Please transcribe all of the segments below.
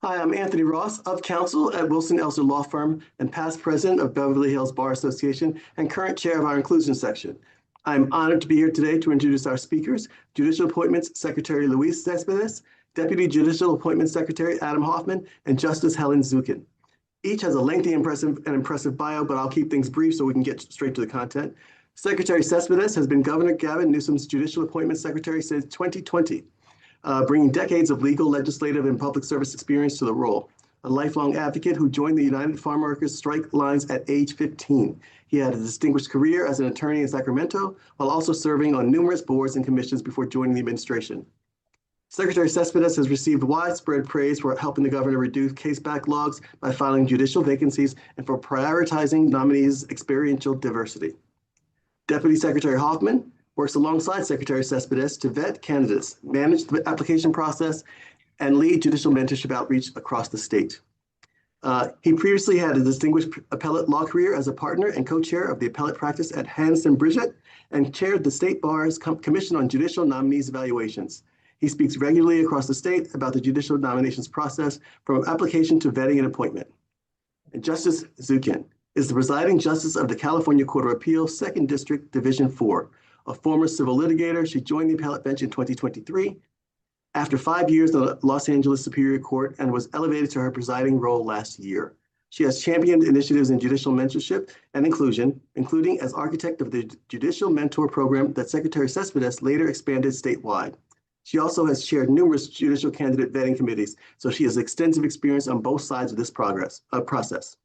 Hi, I'm Anthony Ross of counsel at Wilson Elser Law Firm and past president of Beverly Hills Bar Association and current chair of our inclusion section. I'm honored to be here today to introduce our speakers, Judicial Appointments Secretary Luis Céspedes, Deputy Judicial Appointments Secretary Adam Hofmann, and Justice Helen Zukin. Each has a lengthy and impressive bio, but I'll keep things brief so we can get straight to the content. Secretary Céspedes has been Governor Gavin Newsom's Judicial Appointments Secretary since 2020. Bringing decades of legal, legislative, and public service experience to the role. A lifelong advocate who joined the United Farm Workers strike lines at age 15. He had a distinguished career as an attorney in Sacramento, while also serving on numerous boards and commissions before joining the administration. Secretary Céspedes has received widespread praise for helping the governor reduce case backlogs by filing judicial vacancies and for prioritizing nominees' experiential diversity. Deputy Secretary Hofmann works alongside Secretary Céspedes to vet candidates, manage the application process, and lead judicial mentorship outreach across the state. He previously had a distinguished appellate law career as a partner and co-chair of the appellate practice at Hanson Bridget and chaired the State Bar's Commission on Judicial Nominees Evaluations. He speaks regularly across the state about the judicial nominations process from application to vetting and appointment. And Justice Zukin is the presiding justice of the California Court of Appeals, 2nd District, Division 4. A former civil litigator, she joined the appellate bench in 2023 after 5 years in the Los Angeles Superior Court and was elevated to her presiding role last year. She has championed initiatives in judicial mentorship and inclusion, including as architect of the Judicial Mentor Program that Secretary Céspedes later expanded statewide. She also has chaired numerous judicial candidate vetting committees, so she has extensive experience on both sides of this process.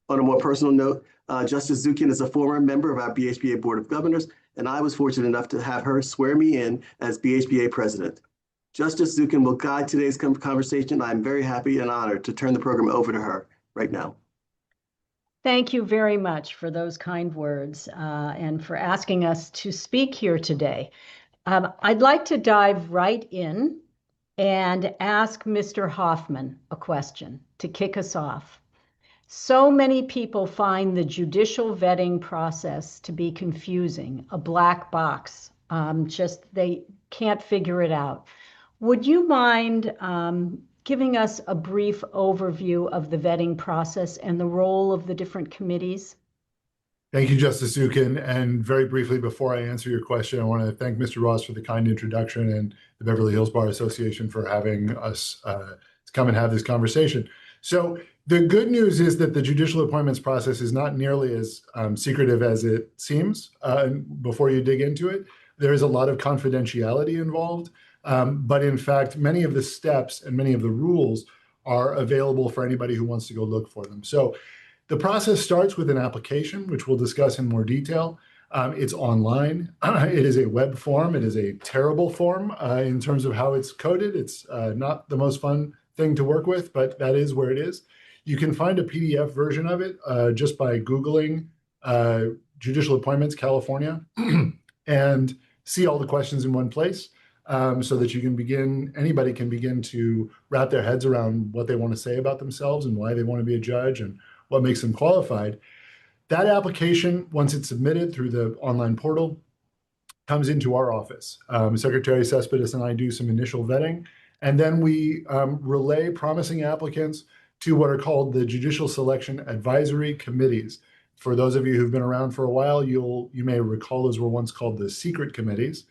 On a more personal note, Justice Zukin is a former member of our BHBA Board of Governors, and I was fortunate enough to have her swear me in as BHBA president. Justice Zukin will guide today's conversation. I'm very happy and honored to turn the program over to her right now. Thank you very much for those kind words and for asking us to speak here today. I'd like to dive right in and ask Mr. Hofmann a question to kick us off. So many people find the judicial vetting process to be confusing, a black box. They can't figure it out. Would you mind giving us a brief overview of the vetting process and the role of the different committees? Thank you, Justice Zukin. And very briefly, before I answer your question, I want to thank Mr. Ross for the kind introduction and the Beverly Hills Bar Association for having us come and have this conversation. So the good news is that the judicial appointments process is not nearly as secretive as it seems. Before you dig into it, there is a lot of confidentiality involved. But in fact, many of the steps and many of the rules are available for anybody who wants to go look for them. So the process starts with an application, which we'll discuss in more detail. It's online. It is a web form. It is a terrible form in terms of how it's coded. It's not the most fun thing to work with, but that is where it is. You can find a PDF version of it just by Googling Judicial Appointments California and see all the questions in one place so that anybody can begin to wrap their heads around what they want to say about themselves and why they want to be a judge and what makes them qualified. That application, once it's submitted through the online portal, comes into our office. Secretary Céspedes and I do some initial vetting, and then we relay promising applicants to what are called the Judicial Selection Advisory Committees. For those of you who've been around for a while, you may recall those were once called the secret committees,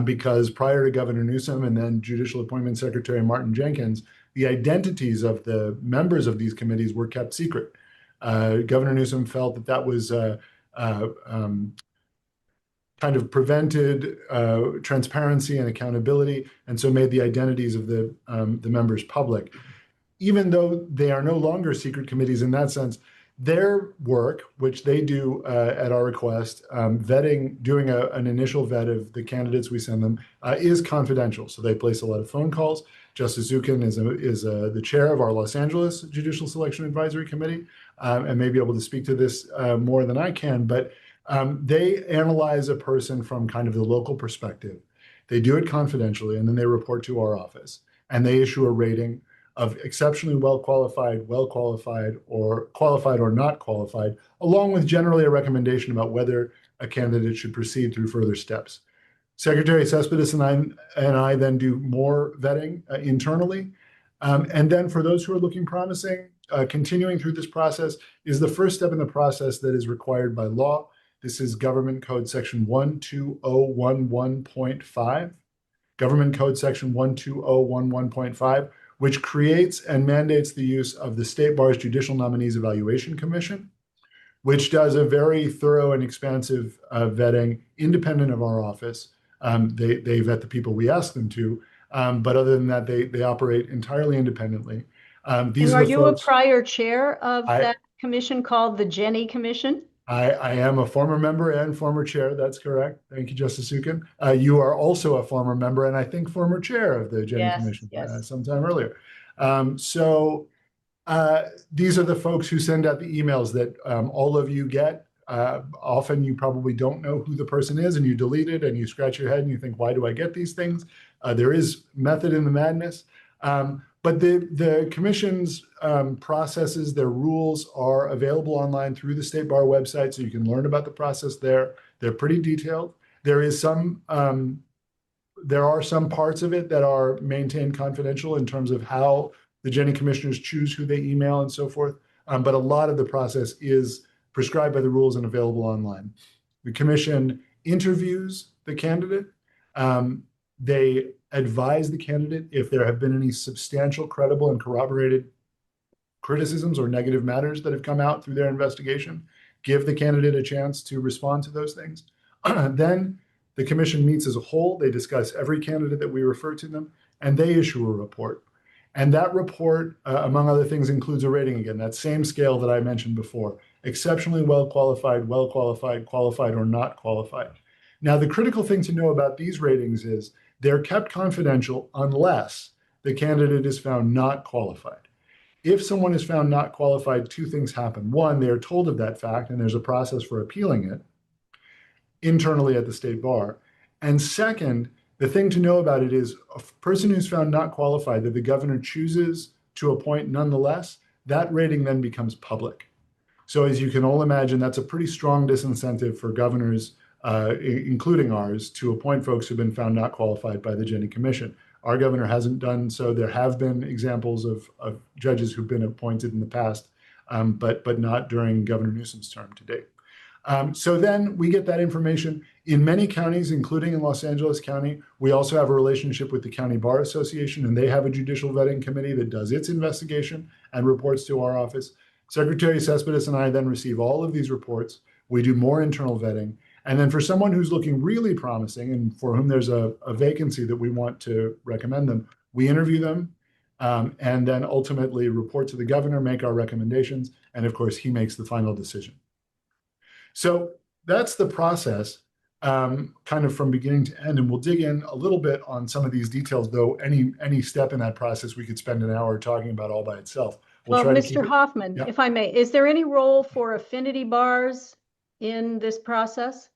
because prior to Governor Newsom and then Judicial Appointment Secretary Martin Jenkins, the identities of the members of these committees were kept secret. Governor Newsom felt that was kind of prevented transparency and accountability, and so made the identities of the members public. Even though they are no longer secret committees in that sense, their work, which they do at our request, doing an initial vet of the candidates we send them, is confidential. So they place a lot of phone calls. Justice Zukin is the chair of our Los Angeles Judicial Selection Advisory Committee and may be able to speak to this more than I can, but they analyze a person from kind of the local perspective. They do it confidentially, and then they report to our office, and they issue a rating of exceptionally well qualified, or qualified or not qualified, along with generally a recommendation about whether a candidate should proceed through further steps. Secretary Céspedes and I then do more vetting internally. And then for those who are looking promising, continuing through this process is the first step in the process that is required by law. This is Government Code Section 12011.5. Government Code Section 12011.5, which creates and mandates the use of the State Bar's Judicial Nominees Evaluation Commission, which does a very thorough and expansive vetting independent of our office. They vet the people we ask them to, but other than that, they operate entirely independently. These And are the you folks, a prior chair of I, that commission called the Jenny Commission? I am a former member and former chair. That's correct. Thank you, Justice Zukin. You are also a former member and I think former chair of the Jenny Yes, Commission yes. sometime earlier. These are the folks who send out the emails that all of you get. Often you probably don't know who the person is and you delete it and you scratch your head and you think, why do I get these things? There is method in the madness. But the commission's processes, their rules are available online through the State Bar website, so you can learn about the process there. They're pretty detailed. There are some parts of it that are maintained confidential in terms of how the Jenny commissioners choose who they email and so forth. But a lot of the process is prescribed by the rules and available online. The commission interviews the candidate. They advise the candidate if there have been any substantial, credible, and corroborated criticisms or negative matters that have come out through their investigation. Give the candidate a chance to respond to those things. Then the commission meets as a whole. They discuss every candidate that we refer to them, and they issue a report. And that report, among other things, includes a rating again, that same scale that I mentioned before: exceptionally well qualified, qualified, or not qualified. Now, the critical thing to know about these ratings is they're kept confidential unless the candidate is found not qualified. If someone is found not qualified, two things happen. One, they are told of that fact, and there's a process for appealing it internally at the State Bar. And second, the thing to know about it is a person who's found not qualified that the governor chooses to appoint nonetheless, that rating then becomes public. So as you can all imagine, that's a pretty strong disincentive for governors, including ours, to appoint folks who've been found not qualified by the Jenny Commission. Our governor hasn't done so. There have been examples of judges who've been appointed in the past, but not during Governor Newsom's term to date. So then we get that information. In many counties, including in Los Angeles County, we also have a relationship with the County Bar Association, and they have a judicial vetting committee that does its investigation and reports to our office. Secretary Céspedes and I then receive all of these reports. We do more internal vetting. And then for someone who's looking really promising and for whom there's a vacancy that we want to recommend them, we interview them and then ultimately report to the governor, make our recommendations, and of course, he makes the final decision. So that's the process kind of from beginning to end. And we'll dig in a little bit on some of these details, though any step in that process, we could spend an hour talking about all by itself. Well, Mr. Hoffman, if I may, is there any role for affinity bars in this process?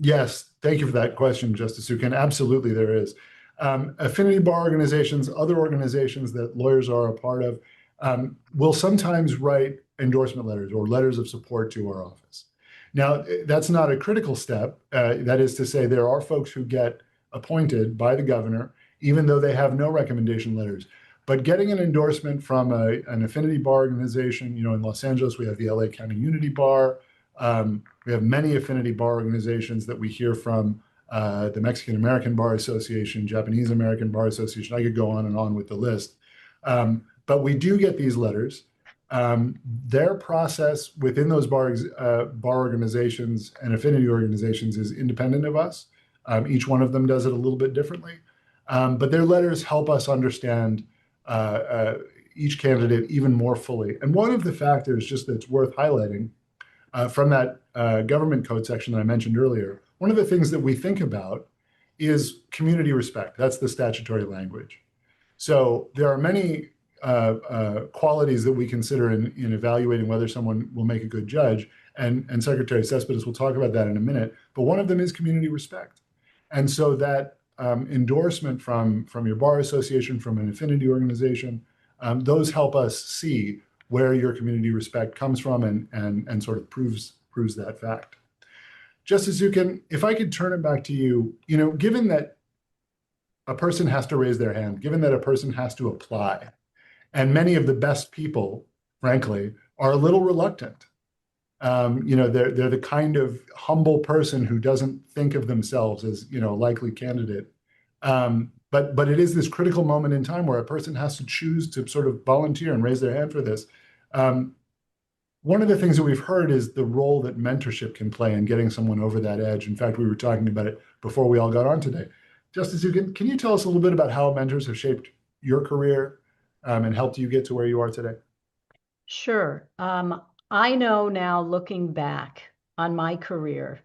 Yes, thank you for that question, Justice Zukin. Absolutely, there is. Affinity bar organizations, other organizations that lawyers are a part of, will sometimes write endorsement letters or letters of support to our office. Now, that's not a critical step. That is to say, there are folks who get appointed by the governor, even though they have no recommendation letters. But getting an endorsement from an affinity bar organization, in Los Angeles, we have the LA County Unity Bar. We have many affinity bar organizations that we hear from, the Mexican American Bar Association, Japanese American Bar Association. I could go on and on with the list. But we do get these letters. Their process within those bar organizations and affinity organizations is independent of us. Each one of them does it a little bit differently. But their letters help us understand each candidate even more fully. And one of the factors just that's worth highlighting from that government code section that I mentioned earlier, one of the things that we think about is community respect. That's the statutory language. So there are many qualities that we consider in evaluating whether someone will make a good judge, and Secretary Céspedes will talk about that in a minute, but one of them is community respect. And so that endorsement from your bar association, from an affinity organization, those help us see where your community respect comes from and sort of proves that fact. Justice Zukin, if I could turn it back to you, given that a person has to raise their hand, given that a person has to apply. And many of the best people, frankly, are a little reluctant. They're the kind of humble person who doesn't think of themselves as, a likely candidate. But it is this critical moment in time where a person has to choose to sort of volunteer and raise their hand for this. One of the things that we've heard is the role that mentorship can play in getting someone over that edge. In fact, we were talking about it before we all got on today. Justice Zukin, can you tell us a little bit about how mentors have shaped your career and helped you get to where you are today? Sure. I know now, looking back on my career,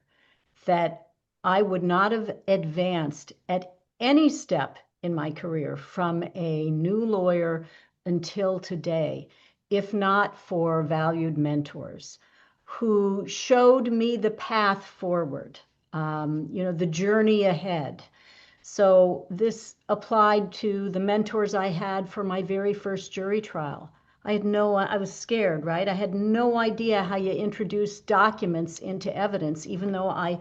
that I would not have advanced at any step in my career from a new lawyer until today, if not for valued mentors who showed me the path forward, the journey ahead. So this applied to the mentors I had for my very first jury trial. I was scared, right? I had no idea how you introduce documents into evidence. Even though I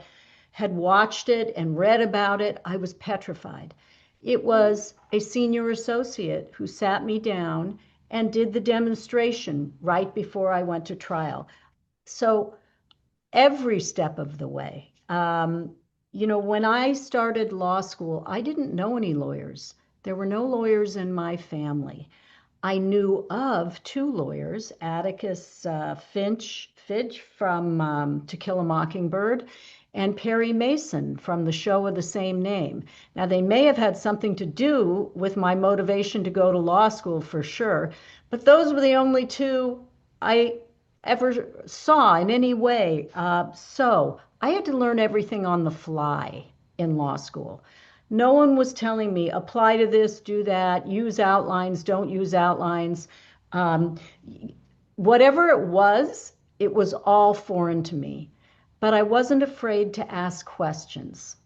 had watched it and read about it, I was petrified. It was a senior associate who sat me down and did the demonstration right before I went to trial. So every step of the way, when I started law school, I didn't know any lawyers. There were no lawyers in my family. I knew of two lawyers, Atticus Finch from To Kill a Mockingbird, and Perry Mason from the show of the same name. Now, they may have had something to do with my motivation to go to law school for sure, but those were the only two I ever saw in any way. So I had to learn everything on the fly in law school. No one was telling me, apply to this, do that, use outlines, don't use outlines. Whatever it was all foreign to me. But I wasn't afraid to ask questions.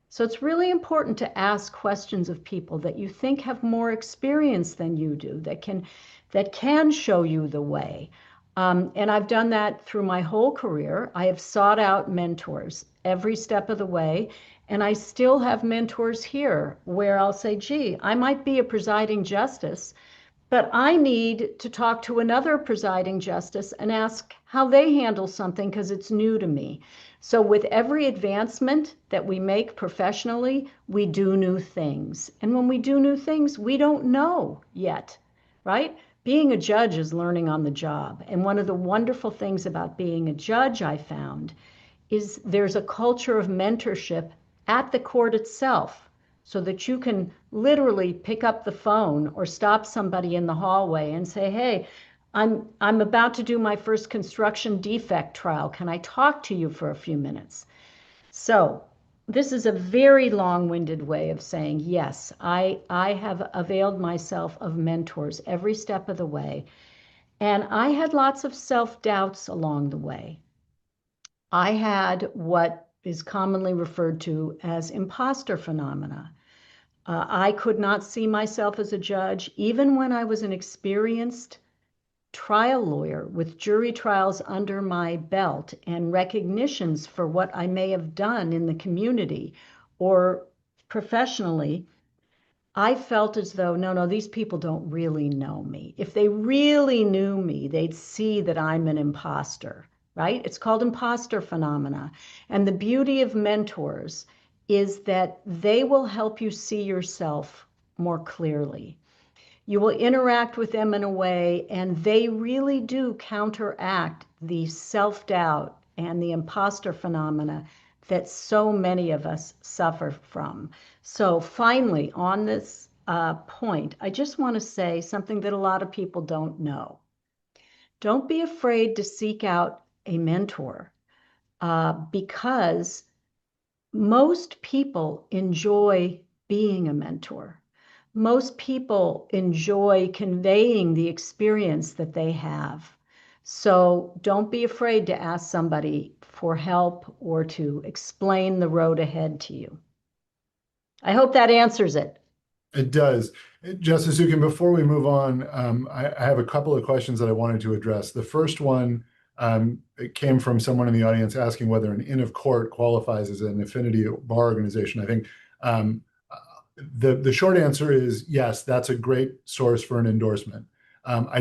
So it's really important to ask questions of people that you think have more experience than you do, that can show you the way. And I've done that through my whole career. I have sought out mentors every step of the way. And I still have mentors here where I'll say, gee, I might be a presiding justice, but I need to talk to another presiding justice and ask how they handle something because it's new to me. So with every advancement that we make professionally, we do new things. And when we do new things, we don't know yet, right? Being a judge is learning on the job. And one of the wonderful things about being a judge, I found, is there's a culture of mentorship at the court itself, so that you can literally pick up the phone or stop somebody in the hallway and say, hey, I'm about to do my first construction defect trial. Can I talk to you for a few minutes? So this is a very long-winded way of saying, yes, I have availed myself of mentors every step of the way. And I had lots of self-doubts along the way. I had what is commonly referred to as imposter phenomena. I could not see myself as a judge, even when I was an experienced trial lawyer with jury trials under my belt and recognitions for what I may have done in the community or professionally. I felt as though, no, these people don't really know me. If they really knew me, they'd see that I'm an imposter, right? It's called imposter phenomena. And the beauty of mentors is that they will help you see yourself more clearly. You will interact with them in a way, and they really do counteract the self-doubt and the imposter phenomena that so many of us suffer from. So finally, on this point, I just want to say something that a lot of people don't know. Don't be afraid to seek out a mentor because most people enjoy being a mentor. Most people enjoy conveying the experience that they have. So don't be afraid to ask somebody for help or to explain the road ahead to you. I hope that answers it. It does. Justice Zukin, before we move on, I have a couple of questions that I wanted to address. The first one it came from someone in the audience asking whether an inn of court qualifies as an affinity bar organization. I think The short answer is yes, that's a great source for an endorsement. I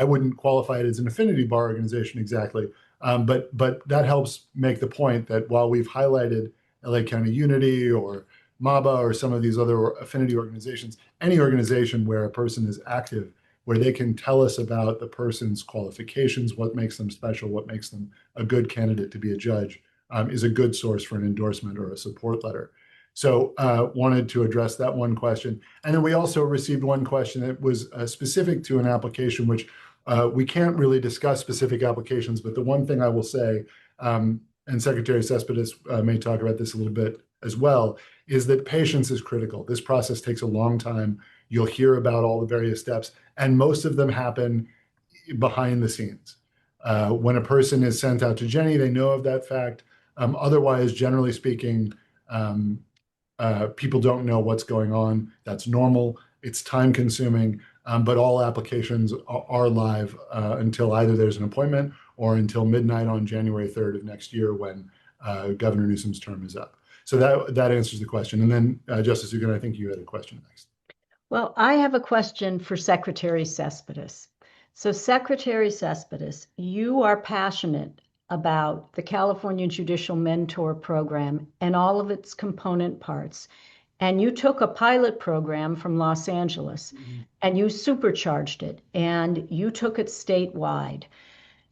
wouldn't qualify it as an affinity bar organization exactly, but that helps make the point that while we've highlighted LA County Unity or MABA or some of these other affinity organizations, any organization where a person is active, where they can tell us about the person's qualifications, what makes them special, what makes them a good candidate to be a judge, is a good source for an endorsement or a support letter. So wanted to address that one question. And then we also received one question that was specific to an application, which we can't really discuss specific applications, but the one thing I will say, and Secretary Céspedes may talk about this a little bit as well, is that patience is critical. This process takes a long time. You'll hear about all the various steps, and most of them happen behind the scenes. When a person is sent out to Jenny, they know of that fact. Otherwise, generally speaking, people don't know what's going on. That's normal. It's time consuming, but all applications are live until either there's an appointment or until midnight on January 3rd of next year when Governor Newsom's term is up. So that answers the question. And then Justice Zukin, I think you had a question next. Well, I have a question for Secretary Céspedes. So Secretary Céspedes, you are passionate about the California Judicial Mentor Program and all of its component parts. And you took a pilot program from Los Angeles and you supercharged it and you took it statewide.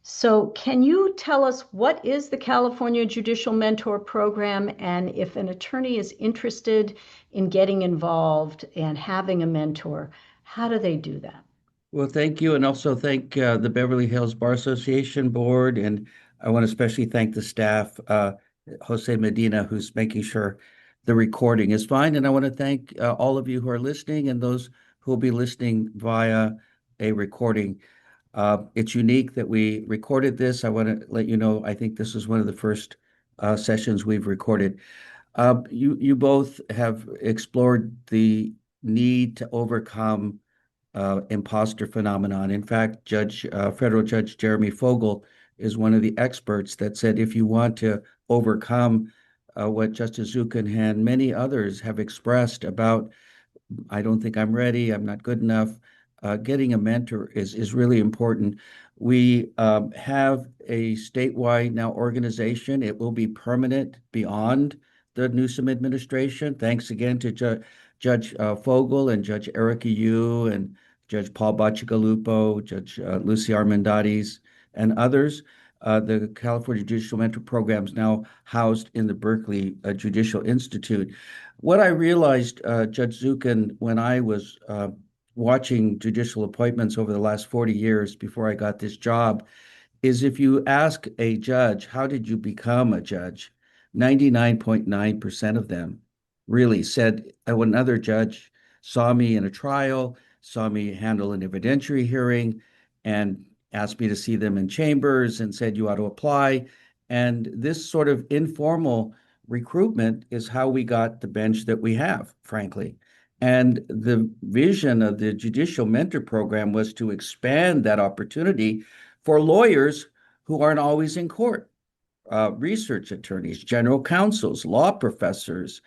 So can you tell us what is the California Judicial Mentor Program, and if an attorney is interested in getting involved and having a mentor, how do they do that? Well, thank you. And also thank the Beverly Hills Bar Association Board. And I want to especially thank the staff, Jose Medina, who's making sure the recording is fine. And I want to thank all of you who are listening and those who will be listening via a recording. It's unique that we recorded this. I want to let you know, I think this is one of the first sessions we've recorded. You both have explored the need to overcome imposter phenomenon. In fact, Federal Judge Jeremy Fogel is one of the experts that said if you want to overcome what Justice Zukin and many others have expressed about, I don't think I'm ready, I'm not good enough, getting a mentor is really important. We have a statewide now organization. It will be permanent beyond the Newsom administration. Thanks again to Judge Fogel and Judge Erica Yu and Judge Paul Bacigalupo, Judge Lucy Armendariz, and others. The California Judicial Mentor Program is now housed in the Berkeley Judicial Institute. What I realized, Judge Zukin, when I was watching judicial appointments over the last 40 years before I got this job, is if you ask a judge, how did you become a judge? 99.9% of them really said, when another judge saw me in a trial, saw me handle an evidentiary hearing, and asked me to see them in chambers and said, you ought to apply. And this sort of informal recruitment is how we got the bench that we have, frankly. And the vision of the Judicial Mentor Program was to expand that opportunity for lawyers who aren't always in court. Research attorneys, general counsels, law professors,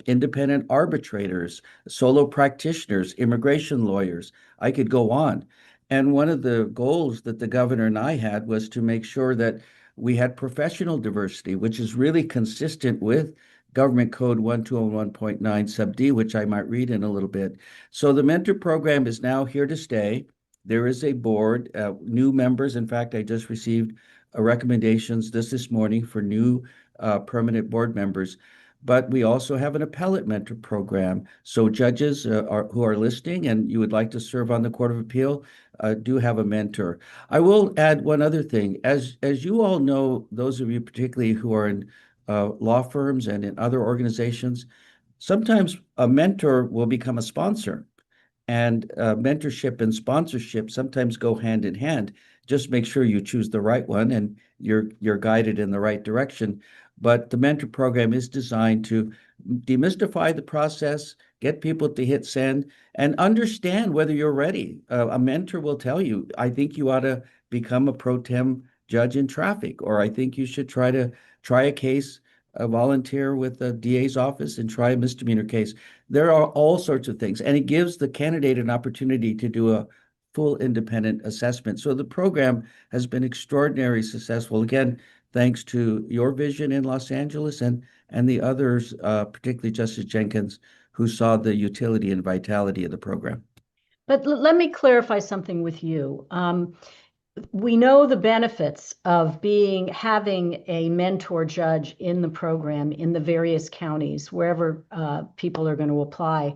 independent arbitrators, solo practitioners, immigration lawyers. I could go on. And one of the goals that the governor and I had was to make sure that we had professional diversity, which is really consistent with Government Code 1201.9 sub D, which I might read in a little bit. So the mentor program is now here to stay. There is a board, new members. In fact, I just received recommendations this morning for new permanent board members. But we also have an appellate mentor program. So judges who are listening and you would like to serve on the Court of Appeal do have a mentor. I will add one other thing. As you all know, those of you particularly who are in law firms and in other organizations, sometimes a mentor will become a sponsor. And mentorship and sponsorship sometimes go hand in hand. Just make sure you choose the right one and you're guided in the right direction. But the mentor program is designed to demystify the process, get people to hit send, and understand whether you're ready. A mentor will tell you, I think you ought to become a pro tem judge in traffic, or I think you should try a case volunteer with the DA's office and try a misdemeanor case. There are all sorts of things, and it gives the candidate an opportunity to do a full independent assessment. So the program has been extraordinarily successful. Again, thanks to your vision in Los Angeles and the others, particularly Justice Jenkins, who saw the utility and vitality of the program. But let me clarify something with you. We know the benefits of having a mentor judge in the program in the various counties, wherever people are going to apply.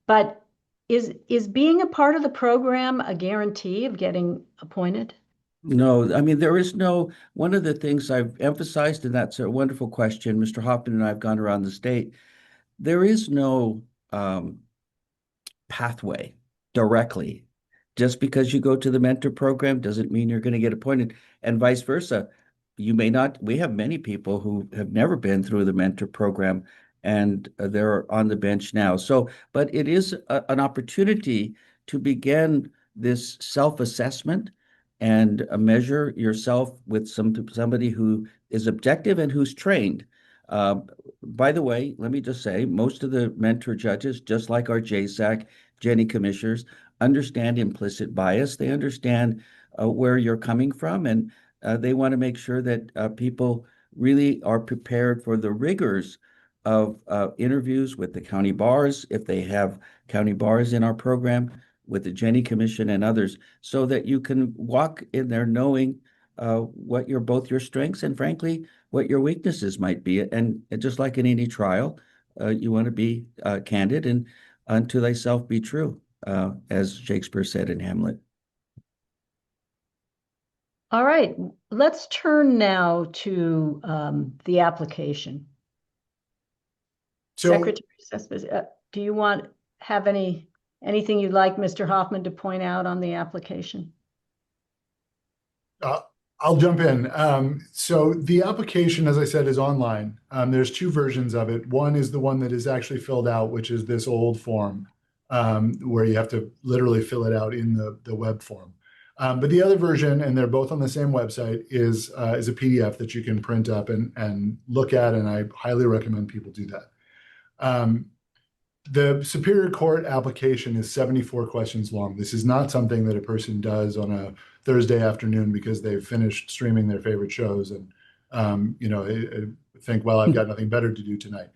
But is being a part of the program a guarantee of getting appointed? No, I mean, there is no, one of the things I've emphasized, and that's a wonderful question. Mr. Hoffman and I have gone around the state. There is no pathway directly. Just because you go to the mentor program doesn't mean you're going to get appointed, and vice versa. You may not. We have many people who have never been through the mentor program and they're on the bench now. So, but it is an opportunity to begin this self-assessment and measure yourself with somebody who is objective and who's trained. By the way, let me just say, most of the mentor judges, just like our JSAC, Jenny commissioners, understand implicit bias. They understand where you're coming from, and they want to make sure that people really are prepared for the rigors of interviews with the county bars, if they have county bars in our program, with the Jenny Commission and others, so that you can walk in there knowing what both your strengths and, frankly, what your weaknesses might be. And just like in any trial, you want to be candid and unto thyself be true, as Shakespeare said in Hamlet. All right, let's turn now to the application. Secretary Céspedes, do you have anything you'd like Mr. Hofmann to point out on the application? I'll jump in. So the application, as I said, is online. There's two versions of it. One is the one that is actually filled out, which is this old form where you have to literally fill it out in the web form. But the other version, and they're both on the same website, is a PDF that you can print up and look at, and I highly recommend people do that. The Superior Court application is 74 questions long. This is not something that a person does on a Thursday afternoon because they've finished streaming their favorite shows and think, well, I've got nothing better to do tonight.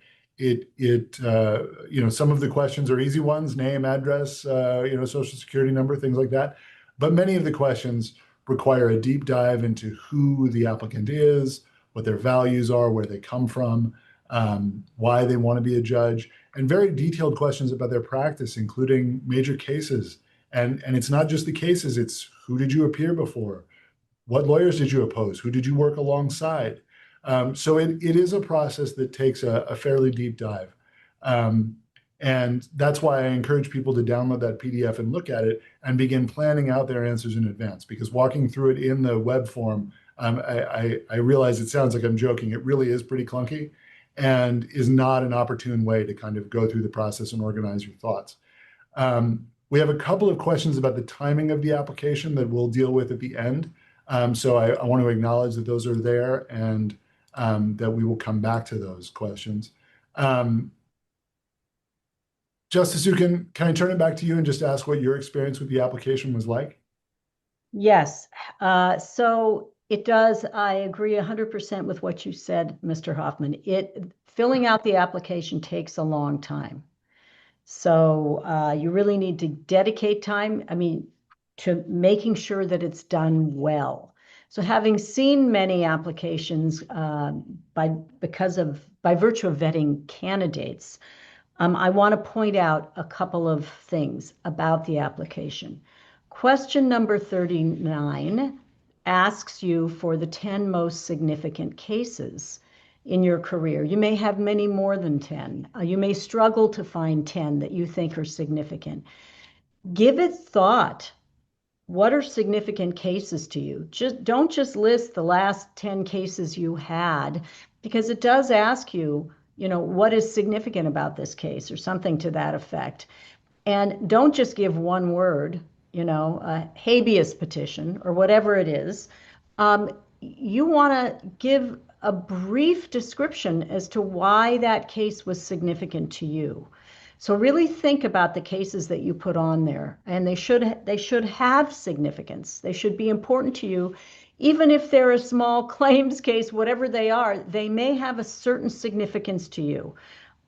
Some of the questions are easy ones: name, address, social security number, things like that. But many of the questions require a deep dive into who the applicant is, what their values are, where they come from, why they want to be a judge, and very detailed questions about their practice, including major cases. And it's not just the cases, it's who did you appear before? What lawyers did you oppose? Who did you work alongside? So it is a process that takes a fairly deep dive. And that's why I encourage people to download that PDF and look at it and begin planning out their answers in advance, because walking through it in the web form, I realize it sounds like I'm joking. It really is pretty clunky and is not an opportune way to kind of go through the process and organize your thoughts. We have a couple of questions about the timing of the application that we'll deal with at the end. So I want to acknowledge that those are there and that we will come back to those questions. Justice Zukin, can I turn it back to you and just ask what your experience with the application was like? Yes. So it does. I agree 100% with what you said, Mr. Hofmann. Filling out the application takes a long time. So you really need to dedicate time, to making sure that it's done well. So having seen many applications by virtue of vetting candidates, I want to point out a couple of things about the application. Question number 39 asks you for the 10 most significant cases in your career. You may have many more than 10. You may struggle to find 10 that you think are significant. Give it thought. What are significant cases to you? Don't just list the last 10 cases you had, because it does ask you, what is significant about this case or something to that effect. And don't just give one word, a habeas petition or whatever it is. You want to give a brief description as to why that case was significant to you. So really think about the cases that you put on there, and they should have significance. They should be important to you. Even if they're a small claims case, whatever they are, they may have a certain significance to you.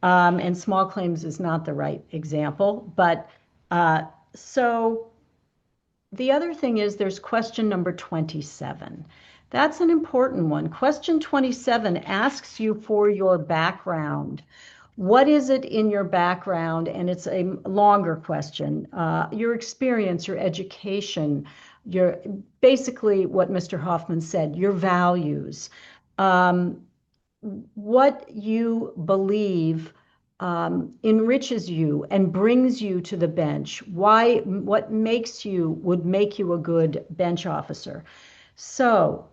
And small claims is not the right example. But so the other thing is there's question number 27. That's an important one. Question 27 asks you for your background. What is it in your background? And it's a longer question. Your experience, your education, your basically what Mr. Hofmann said, your values, what you believe enriches you and brings you to the bench. What would make you a good bench officer? So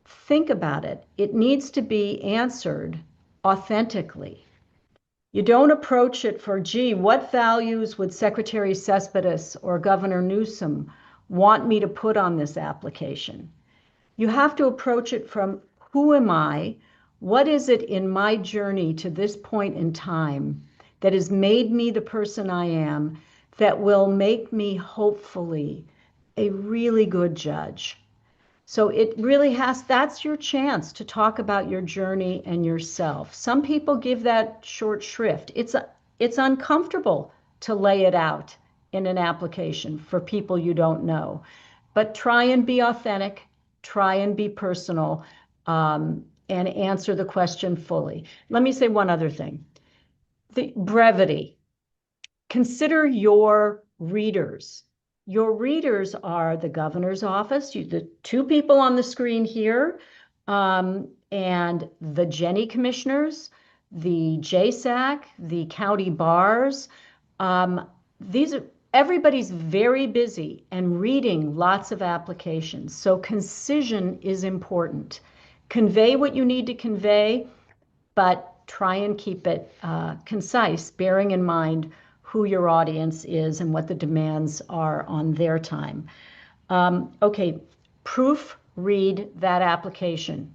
think about it. It needs to be answered authentically. You don't approach it for, gee, what values would Secretary Céspedes or Governor Newsom want me to put on this application? You have to approach it from, who am I? What is it in my journey to this point in time that has made me the person I am, that will make me hopefully a really good judge? So it really that's your chance to talk about your journey and yourself. Some people give that short shrift. It's uncomfortable to lay it out in an application for people you don't know, but try and be authentic, try and be personal, and answer the question fully. Let me say one other thing. The brevity. Consider your readers. Your readers are the governor's office, the two people on the screen here, and the Jenny commissioners, the JSAC, the county bars. Everybody's very busy and reading lots of applications. So concision is important. Convey what you need to convey, but try and keep it concise, bearing in mind who your audience is and what the demands are on their time. Okay, proofread that application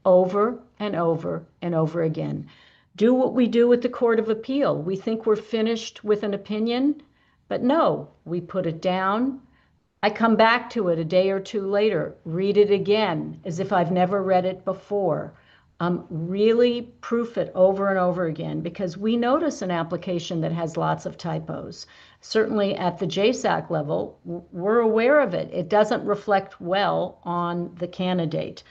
over and over and over again. Do what we do with the Court of Appeal. We think we're finished with an opinion, but no, we put it down. I come back to it a day or two later, read it again as if I've never read it before. Really proof it over and over again, because we notice an application that has lots of typos. Certainly at the JSAC level, we're aware of it. It doesn't reflect well on the candidate.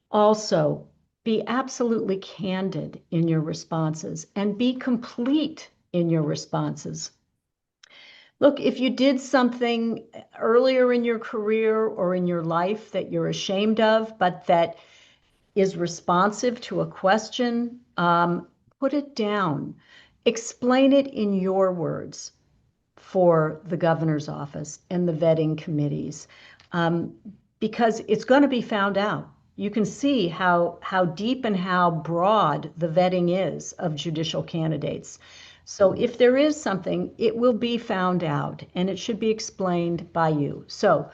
Also, be absolutely candid in your responses and be complete in your responses. Look, if you did something earlier in your career or in your life that you're ashamed of, but that is responsive to a question, put it down. Explain it in your words for the governor's office and the vetting committees, because it's going to be found out. You can see how deep and how broad the vetting is of judicial candidates. So if there is something, it will be found out, and it should be explained by you. So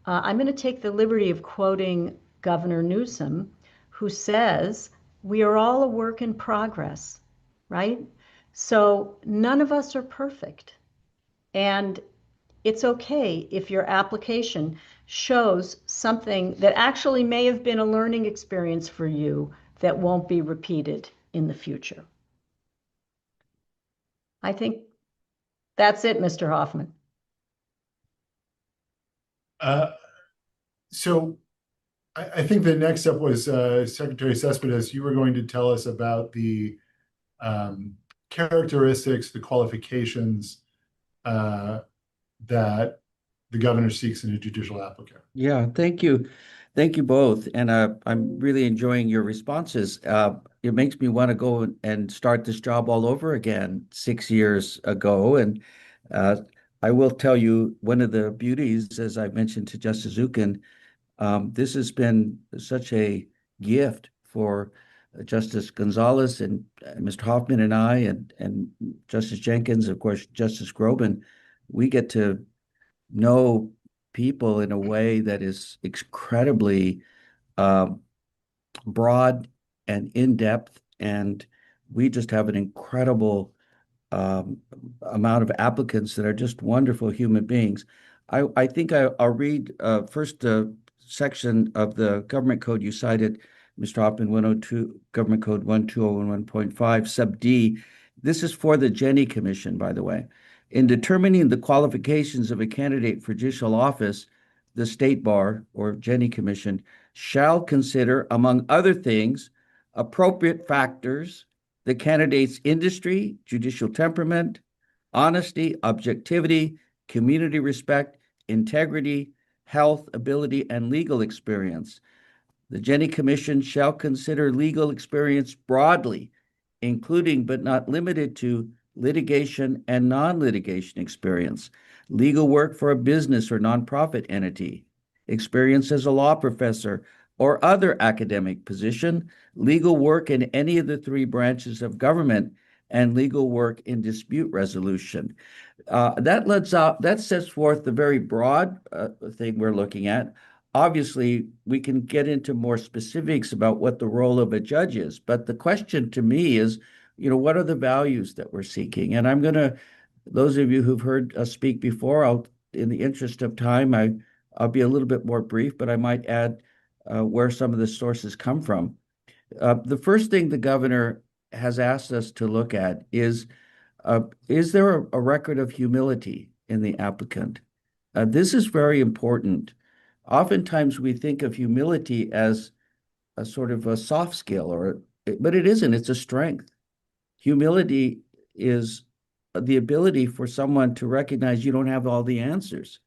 I'm going to take the liberty of quoting Governor Newsom, who says, we are all a work in progress, right? So none of us are perfect. And it's okay if your application shows something that actually may have been a learning experience for you that won't be repeated in the future. I think that's it, Mr. Hofmann. So I think the next step was Secretary Céspedes, you were going to tell us about the characteristics, the qualifications that the governor seeks in a judicial applicant. Yeah, thank you. Thank you both. And I'm really enjoying your responses. It makes me want to go and start this job all over again 6 years ago. And I will tell you, one of the beauties, as I mentioned to Justice Zukin, this has been such a gift for Justice Gonzalez and Mr. Hofmann and I, and Justice Jenkins, of course, Justice Groban. We get to know people in a way that is incredibly broad and in-depth, and we just have an incredible amount of applicants that are just wonderful human beings. I think I'll read first section of the government code you cited, Mr. Hoffman, 102, Government Code 12011.5, sub D. This is for the Jenny Commission, by the way. In determining the qualifications of a candidate for judicial office, the State Bar or Jenny Commission shall consider, among other things, appropriate factors, the candidate's industry, judicial temperament, honesty, objectivity, community respect, integrity, health, ability, and legal experience. The Jenny Commission shall consider legal experience broadly, including but not limited to litigation and non-litigation experience, legal work for a business or nonprofit entity, experience as a law professor or other academic position, legal work in any of the three branches of government, and legal work in dispute resolution. That sets forth the very broad thing we're looking at. Obviously, we can get into more specifics about what the role of a judge is, but the question to me is, what are the values that we're seeking? And I'm going to, those of you who've heard us speak before, in the interest of time, I'll be a little bit more brief, but I might add where some of the sources come from. The first thing the governor has asked us to look at is there a record of humility in the applicant? This is very important. Oftentimes we think of humility as a sort of a soft skill, but it isn't, it's a strength. Humility is the ability for someone to recognize you don't have all the answers,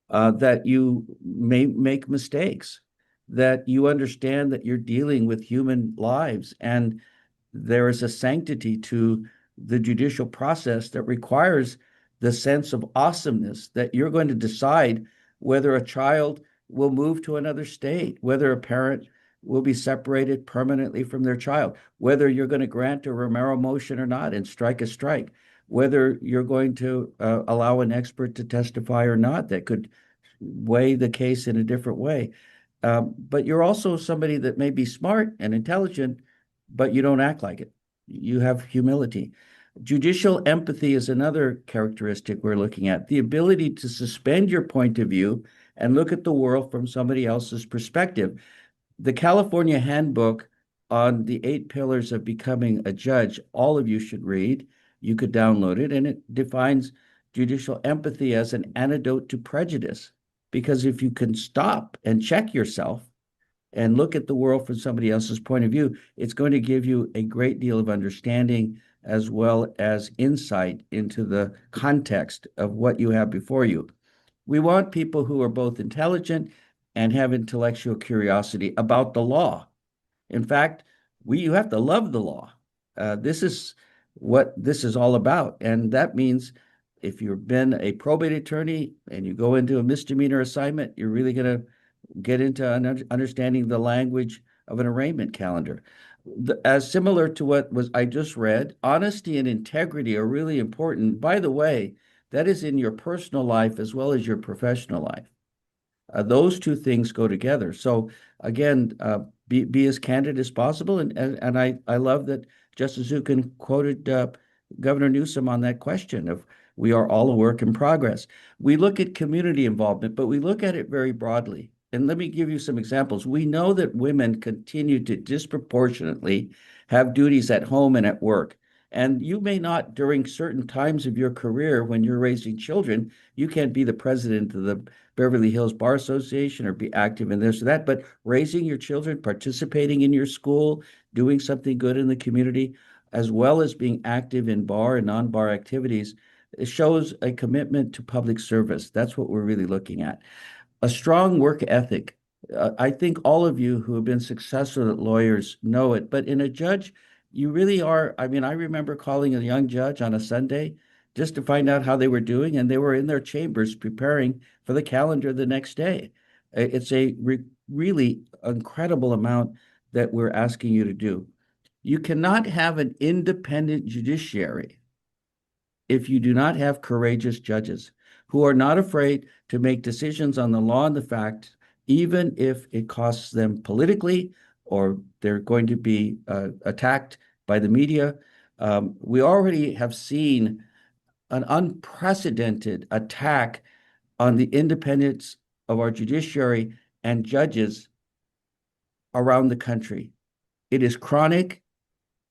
that you may make mistakes, that you understand that you're dealing with human lives, and there is a sanctity to the judicial process that requires the sense of awesomeness that you're going to decide whether a child will move to another state, whether a parent will be separated permanently from their child, whether you're going to grant a Romero motion or not and strike a strike, whether you're going to allow an expert to testify or not that could weigh the case in a different way. But you're also somebody that may be smart and intelligent, but you don't act like it. You have humility. Judicial empathy is another characteristic we're looking at, the ability to suspend your point of view and look at the world from somebody else's perspective. The California Handbook on the 8 Pillars of Becoming a Judge, all of you should read. You could download it, and it defines judicial empathy as an antidote to prejudice. Because if you can stop and check yourself and look at the world from somebody else's point of view, it's going to give you a great deal of understanding as well as insight into the context of what you have before you. We want people who are both intelligent and have intellectual curiosity about the law. In fact, you have to love the law. This is what this is all about. And that means if you've been a probate attorney and you go into a misdemeanor assignment, you're really going to get into understanding the language of an arraignment calendar. As similar to what I just read, honesty and integrity are really important. By the way, that is in your personal life as well as your professional life. Those two things go together. So again, be as candid as possible. And I love that Justice Zukin quoted Governor Newsom on that question of we are all a work in progress. We look at community involvement, but we look at it very broadly. And let me give you some examples. We know that women continue to disproportionately have duties at home and at work. And you may not, during certain times of your career when you're raising children, you can't be the president of the Beverly Hills Bar Association or be active in this or that, but raising your children, participating in your school, doing something good in the community, as well as being active in bar and non-bar activities, it shows a commitment to public service. That's what we're really looking at. A strong work ethic. I think all of you who have been successful lawyers know it, but in a judge, you really are. I mean, I remember calling a young judge on a Sunday just to find out how they were doing, and they were in their chambers preparing for the calendar the next day. It's a really incredible amount that we're asking you to do. You cannot have an independent judiciary if you do not have courageous judges who are not afraid to make decisions on the law and the facts, even if it costs them politically or they're going to be attacked by the media. We already have seen an unprecedented attack on the independence of our judiciary and judges around the country. It is chronic,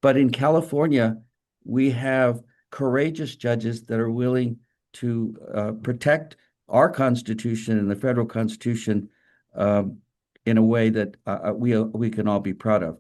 but in California, we have courageous judges that are willing to protect our Constitution and the federal Constitution in a way that we can all be proud of.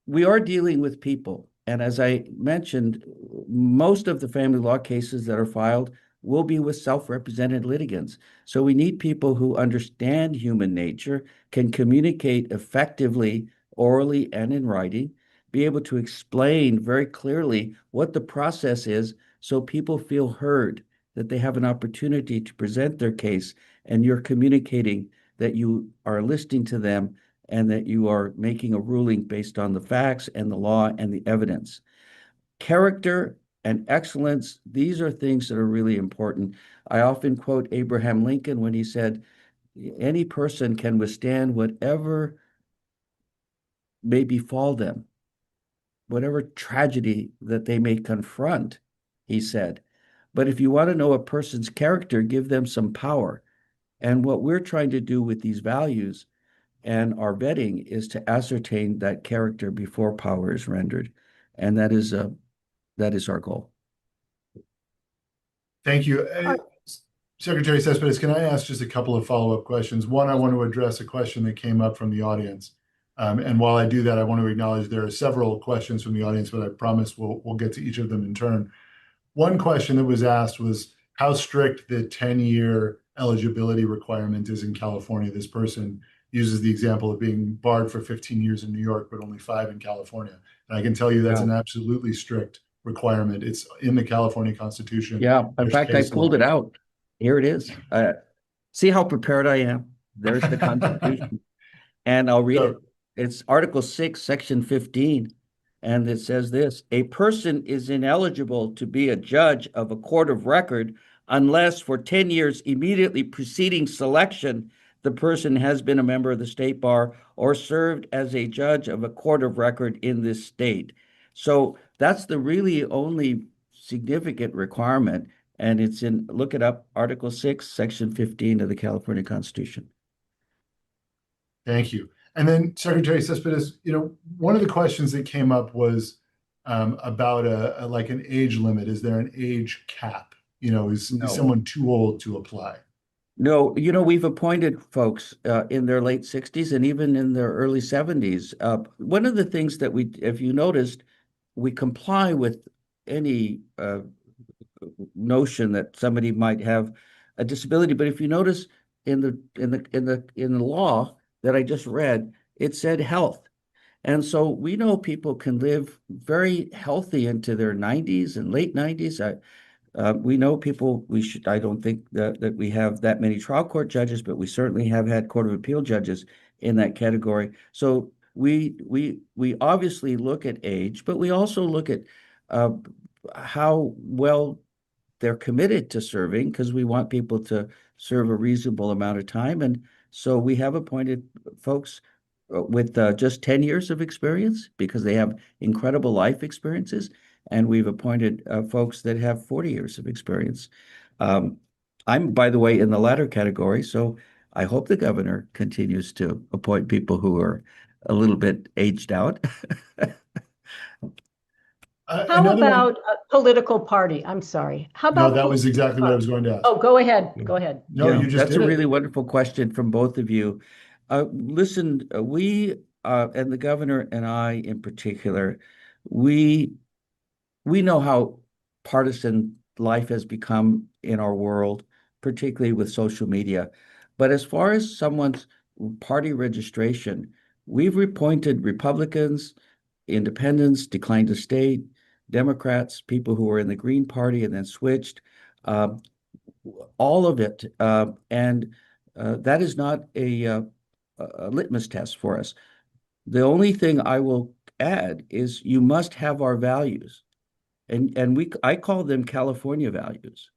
We are dealing with people, and as I mentioned, most of the family law cases that are filed will be with self-represented litigants. So we need people who understand human nature, can communicate effectively, orally and in writing, be able to explain very clearly what the process is so people feel heard, that they have an opportunity to present their case, and you're communicating that you are listening to them and that you are making a ruling based on the facts and the law and the evidence. Character and excellence, these are things that are really important. I often quote Abraham Lincoln when he said, any person can withstand whatever may befall them, whatever tragedy that they may confront, he said. But if you want to know a person's character, give them some power. And what we're trying to do with these values and our vetting is to ascertain that character before power is rendered. And that is our goal. Thank you. Secretary Céspedes, can I ask just a couple of follow-up questions? One, I want to address a question that came up from the audience. And while I do that, I want to acknowledge there are several questions from the audience, but I promise we'll get to each of them in turn. One question that was asked was how strict the 10-year eligibility requirement is in California. This person uses the example of being barred for 15 years in New York, but only 5 in California. And I can tell you that's an absolutely strict requirement. It's in the California Constitution. Yeah, in There's fact, I case pulled law. it out. Here it is. See how prepared I am? There's the Constitution. And I'll read it. It's Article 6, Section 15. And it says this: a person is ineligible to be a judge of a court of record unless for 10 years immediately preceding selection, the person has been a member of the state bar or served as a judge of a court of record in this state. So that's the really only significant requirement. And it's look it up, Article 6, Section 15 of the California Constitution. Thank you. And then Secretary Céspedes, one of the questions that came up was about like an age limit. Is there an age cap? Is someone too old to apply? No, we've appointed folks in their late 60s and even in their early 70s. One of the things that if you noticed, we comply with any notion that somebody might have a disability. But if you notice in the law that I just read, it said health. And so we know people can live very healthy into their 90s and late 90s. We know people, I don't think that we have that many trial court judges, but we certainly have had Court of Appeal judges in that category. So we obviously look at age, but we also look at how well they're committed to serving, because we want people to serve a reasonable amount of time. And so we have appointed folks with just 10 years of experience because they have incredible life experiences. And we've appointed folks that have 40 years of experience. I'm, by the way, in the latter category. So I hope the governor continues to appoint people who are a little bit aged out. How about a political party? I'm sorry. How about No, that was exactly what I was going to ask. Oh, go ahead. Go ahead. No, you just that's did a it. really wonderful question from both of you. Listen, we and the governor and I in particular, we know how partisan life has become in our world, particularly with social media. But as far as someone's party registration, we've appointed Republicans, independents, declined to state, Democrats, people who were in the Green Party and then switched, all of it. And that is not a litmus test for us. The only thing I will add is you must have our values. And I call them California values.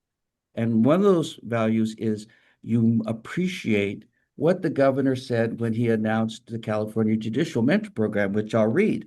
And one of those values is you appreciate what the governor said when he announced the California Judicial Mentor Program, which I'll read.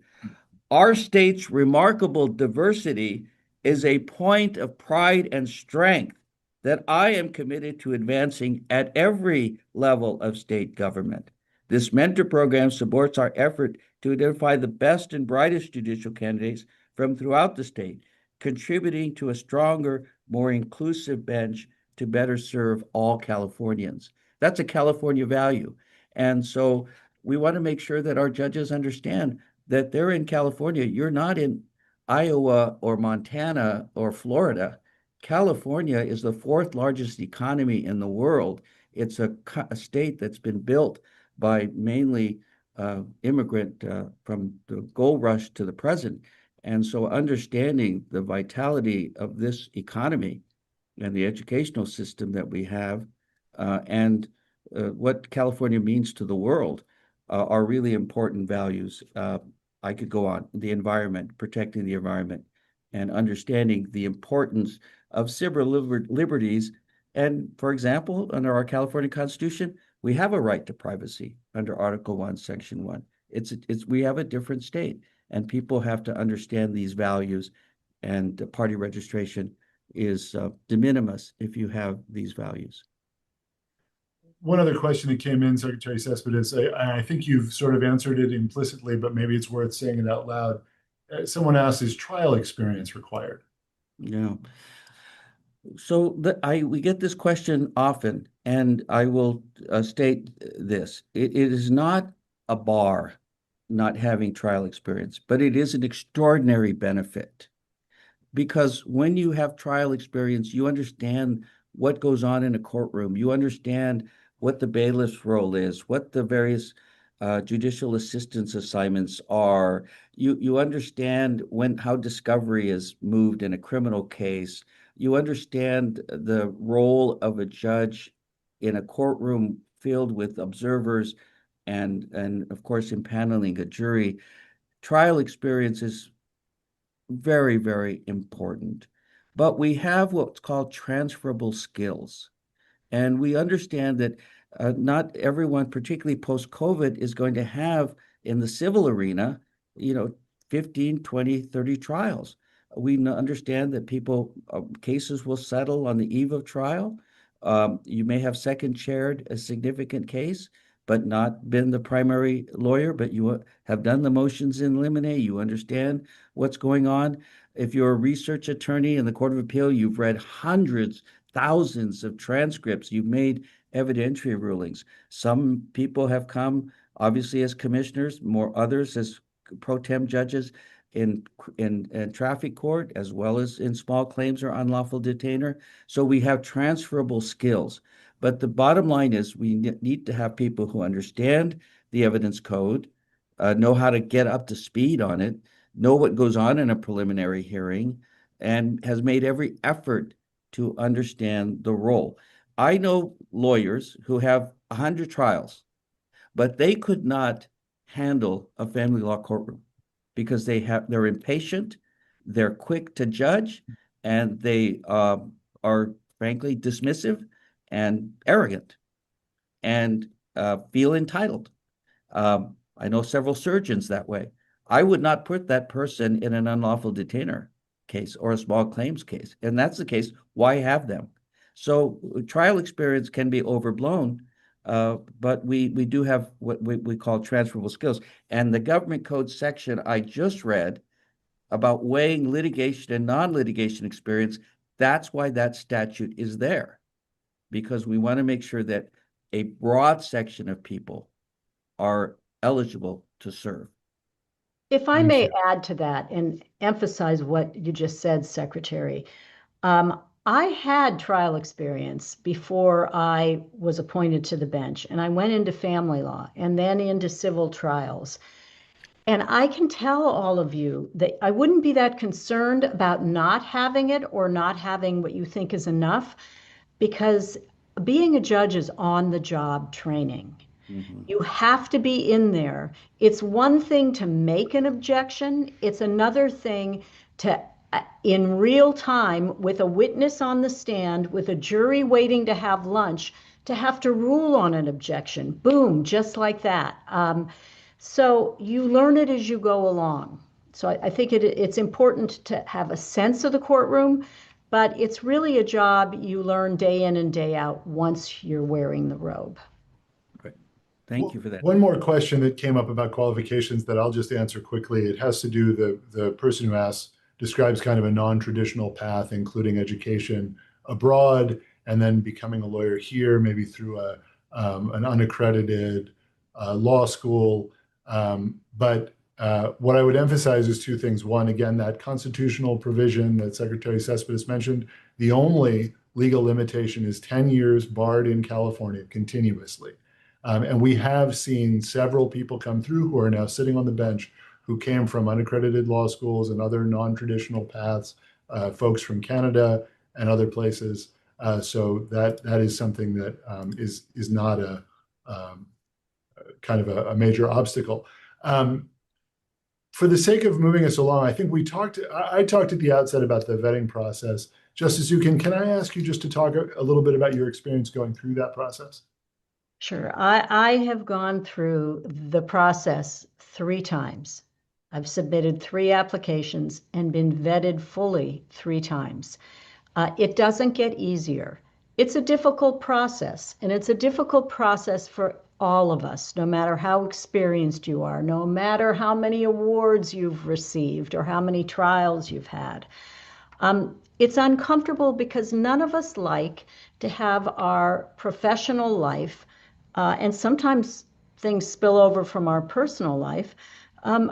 Our state's remarkable diversity is a point of pride and strength that I am committed to advancing at every level of state government. This mentor program supports our effort to identify the best and brightest judicial candidates from throughout the state, contributing to a stronger, more inclusive bench to better serve all Californians. That's a California value. And so we want to make sure that our judges understand that they're in California. You're not in Iowa or Montana or Florida. California is the fourth largest economy in the world. It's a state that's been built by mainly immigrant from the gold rush to the present. And so understanding the vitality of this economy and the educational system that we have and what California means to the world are really important values. I could go on. The environment, protecting the environment, and understanding the importance of civil liberties. And for example, under our California Constitution, we have a right to privacy under Article 1, Section 1. We have a different state, and people have to understand these values, and party registration is de minimis if you have these values. One other question that came in, Secretary Céspedes, I think you've sort of answered it implicitly, but maybe it's worth saying it out loud. Someone asked, is trial experience required? Yeah. So we get this question often, and I will state this. It is not a bar not having trial experience, but it is an extraordinary benefit. Because when you have trial experience, you understand what goes on in a courtroom. You understand what the bailiff's role is, what the various judicial assistance assignments are. You understand how discovery is moved in a criminal case. You understand the role of a judge in a courtroom filled with observers and of course, impaneling a jury. Trial experience is very, very important. But we have what's called transferable skills. And we understand that not everyone, particularly post-COVID, is going to have in the civil arena, 15, 20, 30 trials. We understand that cases will settle on the eve of trial. You may have second chaired a significant case, but not been the primary lawyer, but you have done the motions in limine. You understand what's going on. If you're a research attorney in the Court of Appeal, you've read hundreds, thousands of transcripts. You've made evidentiary rulings. Some people have come, obviously, as commissioners, more others as pro tem judges in traffic court, as well as in small claims or unlawful detainer. So we have transferable skills. But the bottom line is we need to have people who understand the evidence code, know how to get up to speed on it, know what goes on in a preliminary hearing, and has made every effort to understand the role. I know lawyers who have 100 trials, but they could not handle a family law courtroom because they're impatient, they're quick to judge, and they are frankly dismissive and arrogant and feel entitled. I know several surgeons that way. I would not put that person in an unlawful detainer case or a small claims case. And that's the case. Why have them? So trial experience can be overblown, but we do have what we call transferable skills. And the government code section I just read about weighing litigation and non-litigation experience, that's why that statute is there. Because we want to make sure that a broad section of people are eligible to serve. If I may add to that and emphasize what you just said, Secretary, I had trial experience before I was appointed to the bench, and I went into family law and then into civil trials. And I can tell all of you that I wouldn't be that concerned about not having it or not having what you think is enough, because being a judge is on-the-job training. Mm-hmm. You have to be in there. It's one thing to make an objection. It's another thing to in real time with a witness on the stand, with a jury waiting to have lunch, to have to rule on an objection. Boom, just like that. So you learn it as you go along. So I think it's important to have a sense of the courtroom, but it's really a job you learn day in and day out once you're wearing the robe. Great. Thank you for that. One more question that came up about qualifications that I'll just answer quickly. It has to do, the person who asks describes kind of a non-traditional path, including education abroad and then becoming a lawyer here, maybe through an unaccredited law school. But what I would emphasize is two things. One, again, that constitutional provision that Secretary Céspedes mentioned, the only legal limitation is 10 years barred in California continuously. And we have seen several people come through who are now sitting on the bench who came from unaccredited law schools and other non-traditional paths, folks from Canada and other places. So that is something that is not a kind of a major obstacle. For the sake of moving us along, I think I talked at the outset about the vetting process. Justice Zukin, can I ask you just to talk a little bit about your experience going through that process? Sure. I have gone through the process 3 times. I've submitted 3 applications and been vetted fully 3 times. It doesn't get easier. It's a difficult process, and it's a difficult process for all of us, no matter how experienced you are, no matter how many awards you've received or how many trials you've had. It's uncomfortable because none of us like to have our professional life, and sometimes things spill over from our personal life,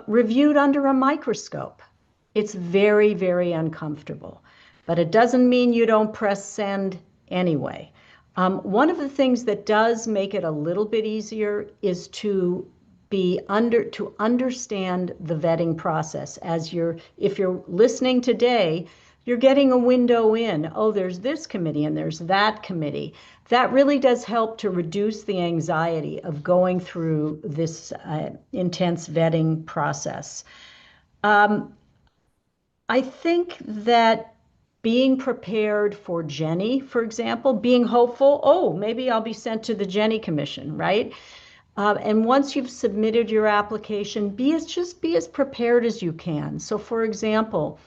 reviewed under a microscope. It's very, very uncomfortable, but it doesn't mean you don't press send anyway. One of the things that does make it a little bit easier is to understand the vetting process. If you're listening today, you're getting a window in. Oh, there's this committee and there's that committee. That really does help to reduce the anxiety of going through this intense vetting process. I think that being prepared for Jenny, for example, being hopeful, oh, maybe I'll be sent to the Jenny Commission, right? And once you've submitted your application, be as prepared as you can. So for example,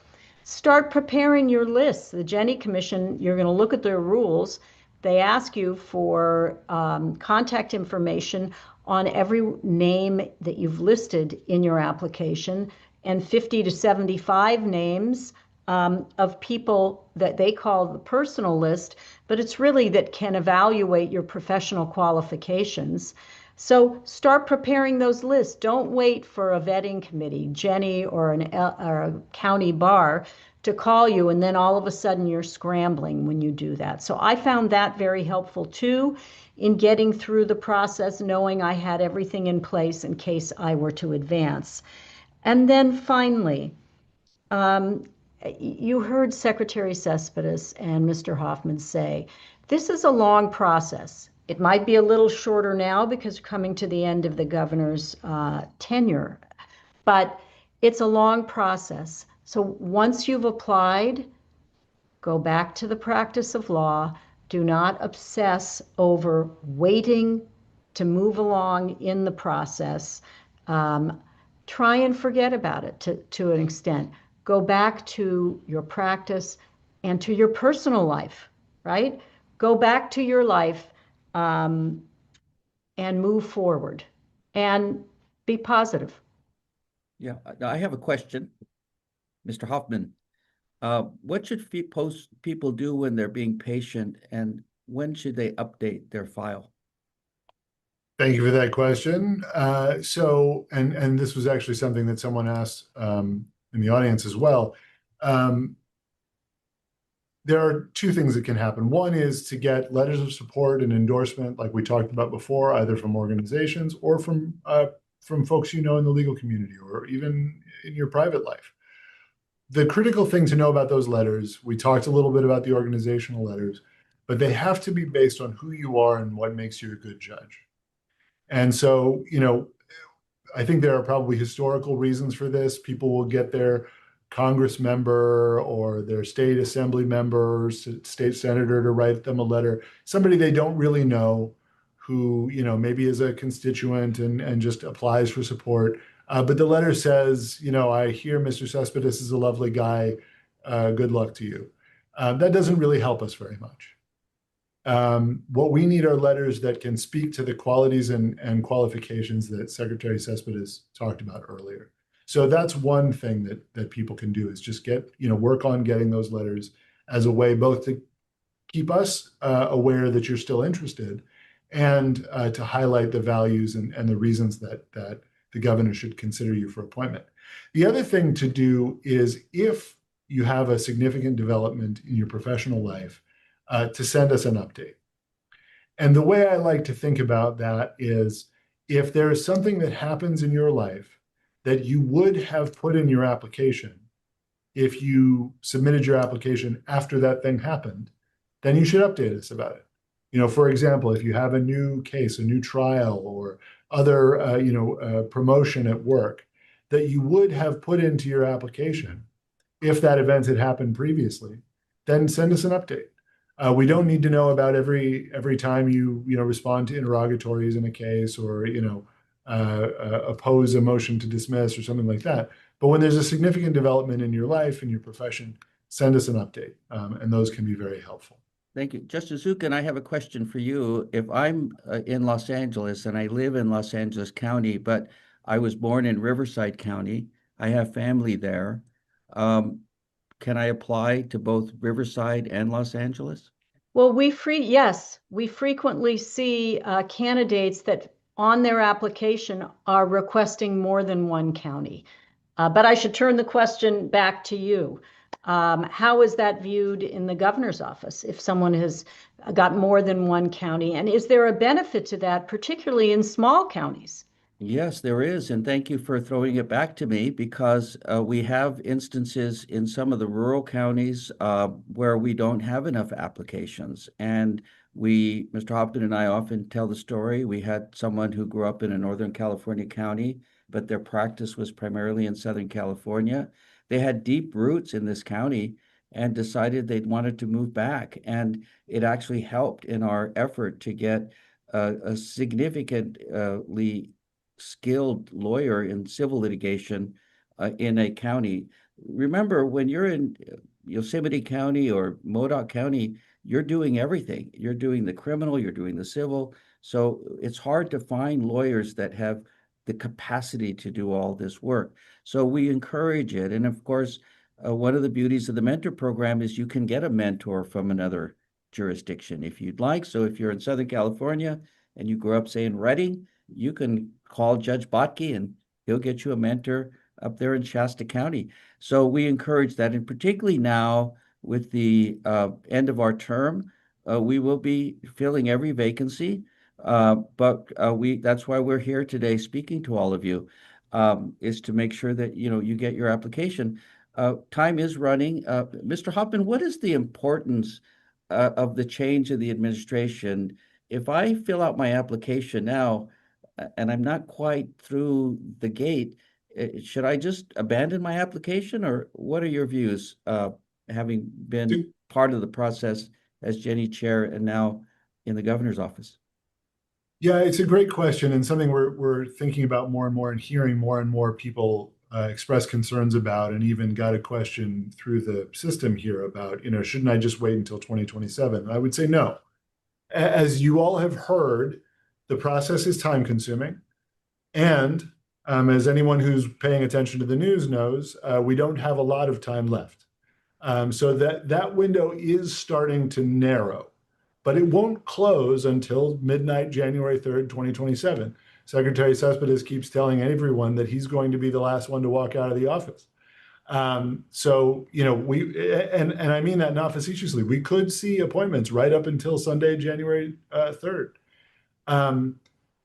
start preparing your lists. The Jenny Commission, you're going to look at their rules. They ask you for contact information on every name that you've listed in your application, and 50 to 75 names of people that they call the personal list, but it's really that can evaluate your professional qualifications. So start preparing those lists. Don't wait for a vetting committee, Jenny or a county bar, to call you, and then all of a sudden you're scrambling when you do that. So I found that very helpful too in getting through the process, knowing I had everything in place in case I were to advance. And then finally, you heard Secretary Céspedes and Mr. Hofmann say, this is a long process. It might be a little shorter now because we're coming to the end of the governor's tenure, but it's a long process. So once you've applied, go back to the practice of law. Do not obsess over waiting to move along in the process. Try and forget about it to an extent. Go back to your practice and to your personal life, right? Go back to your life and move forward and be positive. Yeah, I have a question, Mr. Hofmann. What should people do when they're being patient, and when should they update their file? Thank you for that question. So this was actually something that someone asked in the audience as well. There are 2 things that can happen. One is to get letters of support and endorsement, like we talked about before, either from organizations or from folks you know in the legal community or even in your private life. The critical thing to know about those letters, we talked a little bit about the organizational letters, but they have to be based on who you are and what makes you a good judge. And so, I think there are probably historical reasons for this. People will get their Congress member or their state assembly member or state senator to write them a letter, somebody they don't really know who, maybe is a constituent and just applies for support. But the letter says, I hear Mr. Céspedes is a lovely guy. Good luck to you. That doesn't really help us very much. What we need are letters that can speak to the qualities and qualifications that Secretary Céspedes talked about earlier. So that's one thing that people can do, is just work on getting those letters as a way both to keep us aware that you're still interested and to highlight the values and the reasons that the governor should consider you for appointment. The other thing to do is, if you have a significant development in your professional life, to send us an update. And the way I like to think about that is, if there is something that happens in your life that you would have put in your application if you submitted your application after that thing happened, then you should update us about it. For example, if you have a new case, a new trial, or other, promotion at work that you would have put into your application if that event had happened previously, then send us an update. We don't need to know about every time you respond to interrogatories in a case, or oppose a motion to dismiss or something like that. But when there's a significant development in your life, in your profession, send us an update, and those can be very helpful. Thank you. Justice Zukin, I have a question for you. If I'm in Los Angeles and I live in Los Angeles County, but I was born in Riverside County, I have family there, can I apply to both Riverside and Los Angeles? Well, yes, we frequently see candidates that on their application are requesting more than one county. But I should turn the question back to you. How is that viewed in the governor's office if someone has got more than one county? And is there a benefit to that, particularly in small counties? Yes, there is. And thank you for throwing it back to me, because we have instances in some of the rural counties where we don't have enough applications. And Mr. Hofmann and I often tell the story. We had someone who grew up in a Northern California county, but their practice was primarily in Southern California. They had deep roots in this county and decided they'd wanted to move back. And it actually helped in our effort to get a significantly skilled lawyer in civil litigation in a county. Remember, when you're in Yosemite County or Modoc County, you're doing everything. You're doing the criminal, you're doing the civil. So it's hard to find lawyers that have the capacity to do all this work. So we encourage it. And of course, one of the beauties of the mentor program is you can get a mentor from another jurisdiction if you'd like. So if you're in Southern California and you grew up, say, in Redding, you can call Judge Botke and he'll get you a mentor up there in Shasta County. So we encourage that. And particularly now with the end of our term, we will be filling every vacancy. But that's why we're here today speaking to all of you, is to make sure that you get your application. Time is running. Mr. Hofmann, what is the importance of the change of the administration? If I fill out my application now and I'm not quite through the gate, should I just abandon my application, or what are your views, having been part of the process as Jenny Chair and now in the governor's office? Yeah, it's a great question, and something we're thinking about more and more, and hearing more and more people express concerns about, and even got a question through the system here about, shouldn't I just wait until 2027? I would say no. As you all have heard, the process is time consuming. And as anyone who's paying attention to the news knows, we don't have a lot of time left. So that window is starting to narrow, but it won't close until midnight, January 3rd, 2027. Secretary Céspedes keeps telling everyone that he's going to be the last one to walk out of the office. So, and I mean that not facetiously, we could see appointments right up until Sunday, January 3rd.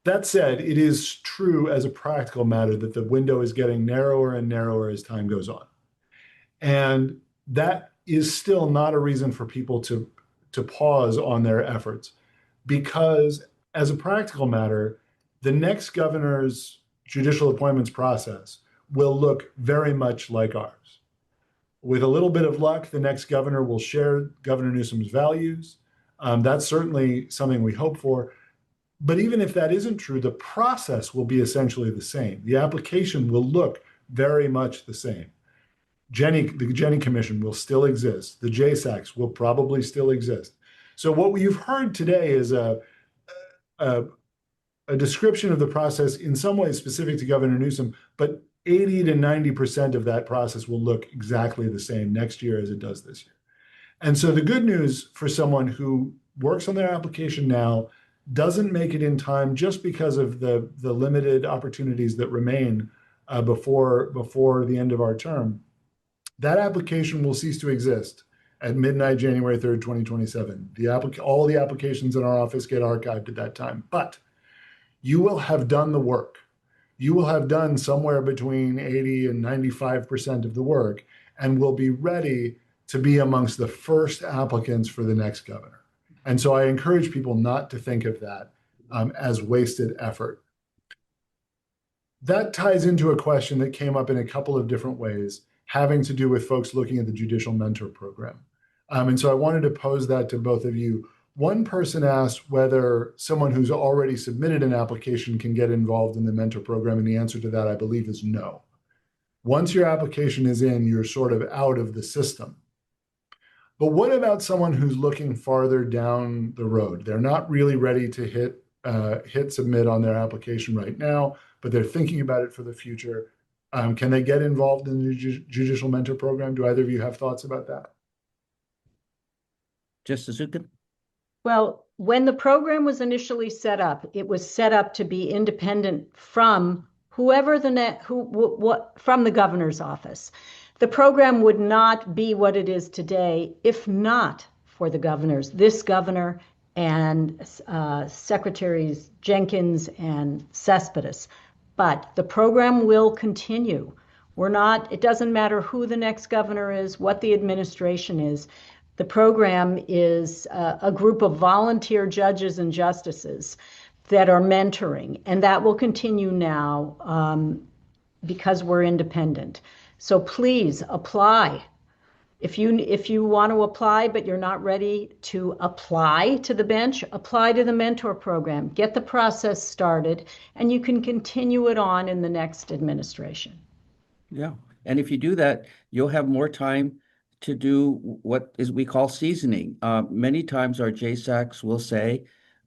That said, it is true as a practical matter that the window is getting narrower and narrower as time goes on. And that is still not a reason for people to pause on their efforts, because as a practical matter, the next governor's judicial appointments process will look very much like ours. With a little bit of luck, the next governor will share Governor Newsom's values. That's certainly something we hope for. But even if that isn't true, the process will be essentially the same. The application will look very much the same. The Jenny Commission will still exist. The JSACs will probably still exist. So what you've heard today is a description of the process in some ways specific to Governor Newsom, but 80 to 90% of that process will look exactly the same next year as it does this year. And so the good news for someone who works on their application now, doesn't make it in time just because of the limited opportunities that remain before the end of our term, that application will cease to exist at midnight, January 3rd, 2027. All the applications in our office get archived at that time. But you will have done the work. You will have done somewhere between 80 and 95% of the work and will be ready to be amongst the first applicants for the next governor. And so I encourage people not to think of that as wasted effort. That ties into a question that came up in a couple of different ways, having to do with folks looking at the Judicial Mentor Program. And so I wanted to pose that to both of you. One person asked whether someone who's already submitted an application can get involved in the mentor program, and the answer to that, I believe, is no. Once your application is in, you're sort of out of the system. But what about someone who's looking farther down the road? They're not really ready to hit submit on their application right now, but they're thinking about it for the future. Can they get involved in the Judicial Mentor Program? Do either of you have thoughts about that? Justice Zukin? Well, when the program was initially set up, it was set up to be independent from whoever from the governor's office. The program would not be what it is today if not for the governors, this governor and Secretaries Jenkins and Céspedes. But the program will continue. It doesn't matter who the next governor is, what the administration is. The program is a group of volunteer judges and justices that are mentoring, and that will continue now because we're independent. So please apply. If you want to apply, but you're not ready to apply to the bench, apply to the mentor program. Get the process started, and you can continue it on in the next administration. Yeah, and if you do that, you'll have more time to do what we call seasoning. Many times our JSACs will say,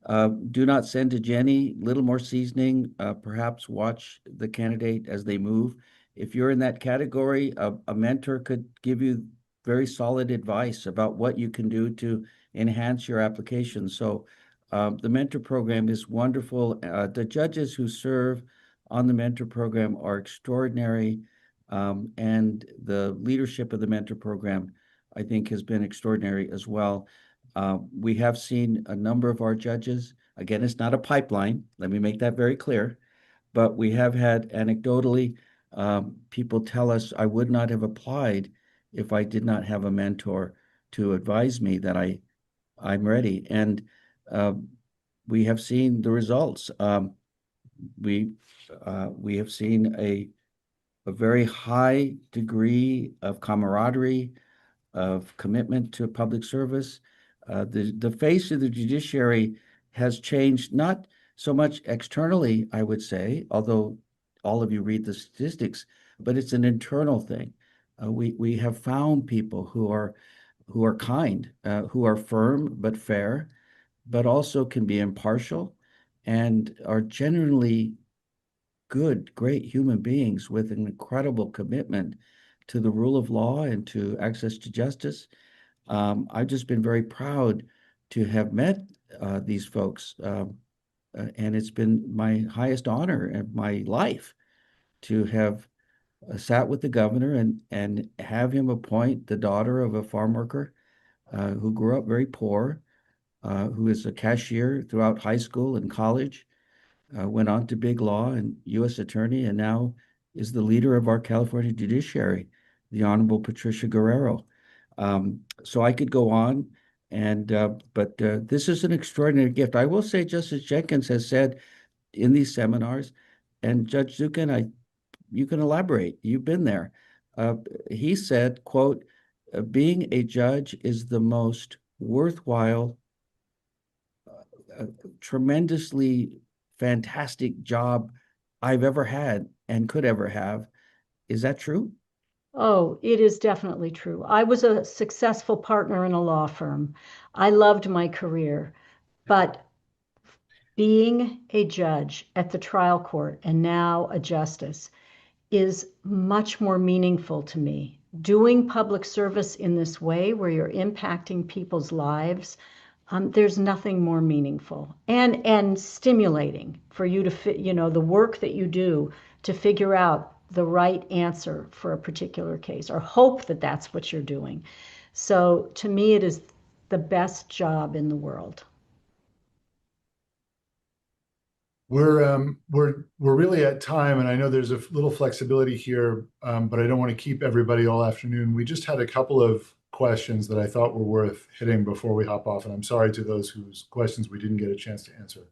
do not send to Jenny, little more seasoning, perhaps watch the candidate as they move. If you're in that category, a mentor could give you very solid advice about what you can do to enhance your application. So the mentor program is wonderful. The judges who serve on the mentor program are extraordinary. And the leadership of the mentor program, I think, has been extraordinary as well. We have seen a number of our judges. Again, it's not a pipeline. Let me make that very clear. But we have had anecdotally people tell us, I would not have applied if I did not have a mentor to advise me that I'm ready. And we have seen the results. We have seen a very high degree of camaraderie, of commitment to public service. The face of the judiciary has changed, not so much externally, I would say, although all of you read the statistics, but it's an internal thing. We have found people who are kind, who are firm but fair, but also can be impartial and are genuinely good, great human beings with an incredible commitment to the rule of law and to access to justice. I've just been very proud to have met these folks, and it's been my highest honor in my life to have sat with the governor and have him appoint the daughter of a farm worker who grew up very poor, who is a cashier throughout high school and college, went on to big law and U.S. attorney, and now is the leader of our California judiciary, the Honorable Patricia Guerrero. So I could go on, but this is an extraordinary gift. I will say, Justice Jenkins has said in these seminars, and Judge Zukin, you can elaborate. You've been there. Uh, he said, quote, being a judge is the most worthwhile, tremendously fantastic job I've ever had and could ever have. Is that true? Oh, it is definitely true. I was a successful partner in a law firm. I loved my career, but being a judge at the trial court and now a justice is much more meaningful to me. Doing public service in this way, where you're impacting people's lives, there's nothing more meaningful and stimulating for you to fit, the work that you do to figure out the right answer for a particular case or hope that that's what you're doing. So to me, it is the best job in the world. We're really at time, and I know there's a little flexibility here, but I don't want to keep everybody all afternoon. We just had a couple of questions that I thought were worth hitting before we hop off, and I'm sorry to those whose questions we didn't get a chance to answer.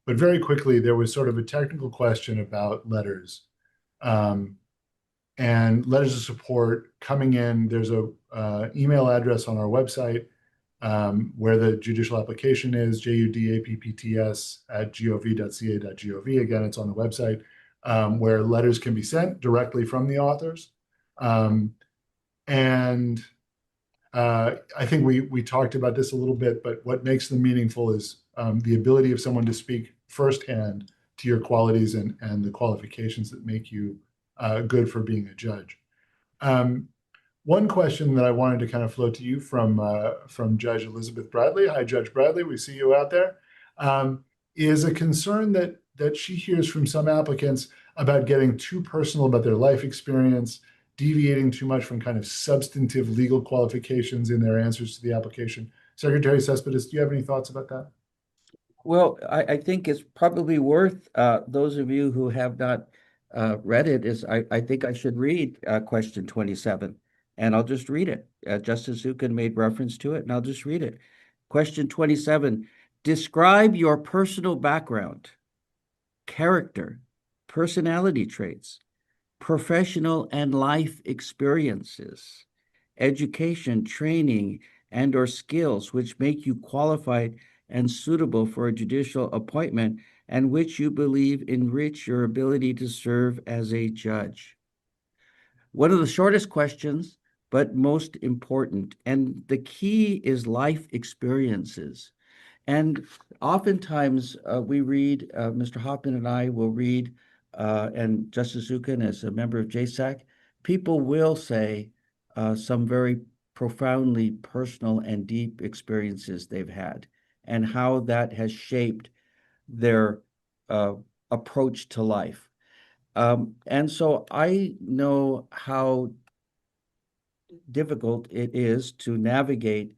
But very quickly, there was sort of a technical question about letters, and letters of support coming in. There's a email address on our website where the judicial application is, judappts@gov.ca.gov. Again, it's on the website where letters can be sent directly from the authors. And I think we talked about this a little bit, but what makes them meaningful is the ability of someone to speak firsthand to your qualities and the qualifications that make you good for being a judge. One question that I wanted to kind of float to you from Judge Elizabeth Bradley. Hi, Judge Bradley. We see you out there. Is a concern that she hears from some applicants about getting too personal about their life experience, deviating too much from kind of substantive legal qualifications in their answers to the application. Secretary Céspedes, do you have any thoughts about that? Well, I think it's probably worth those of you who have not read it. I think I should read question 27. And I'll just read it. Justice Zukin made reference to it, and I'll just read it. Question 27, describe your personal background, character, personality traits, professional and life experiences, education, training, and/or skills which make you qualified and suitable for a judicial appointment and which you believe enrich your ability to serve as a judge. One of the shortest questions, but most important. And the key is life experiences. And oftentimes we read, Mr. Hofmann and I will read, and Justice Zukin as a member of JSAC, people will say some very profoundly personal and deep experiences they've had and how that has shaped their approach to life. And so I know how difficult it is to navigate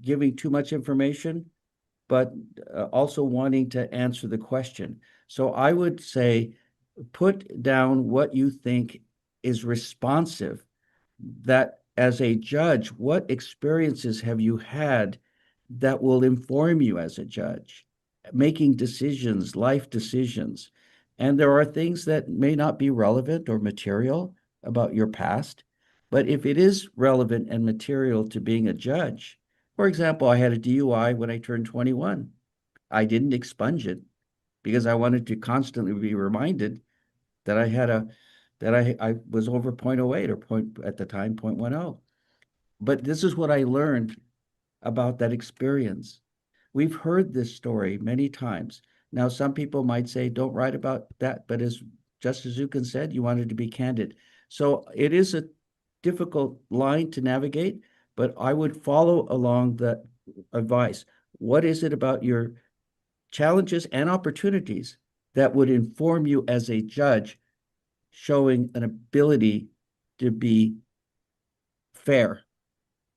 giving too much information, but also wanting to answer the question. So I would say put down what you think is responsive, that as a judge, what experiences have you had that will inform you as a judge, making decisions, life decisions. And there are things that may not be relevant or material about your past, but if it is relevant and material to being a judge, for example, I had a DUI when I turned 21. I didn't expunge it because I wanted to constantly be reminded that I was over 0.08 or at the time 0.10. But this is what I learned about that experience. We've heard this story many times. Now, some people might say, don't write about that, but as Justice Zukin said, you wanted to be candid. So it is a difficult line to navigate, but I would follow along that advice. What is it about your challenges and opportunities that would inform you as a judge, showing an ability to be fair,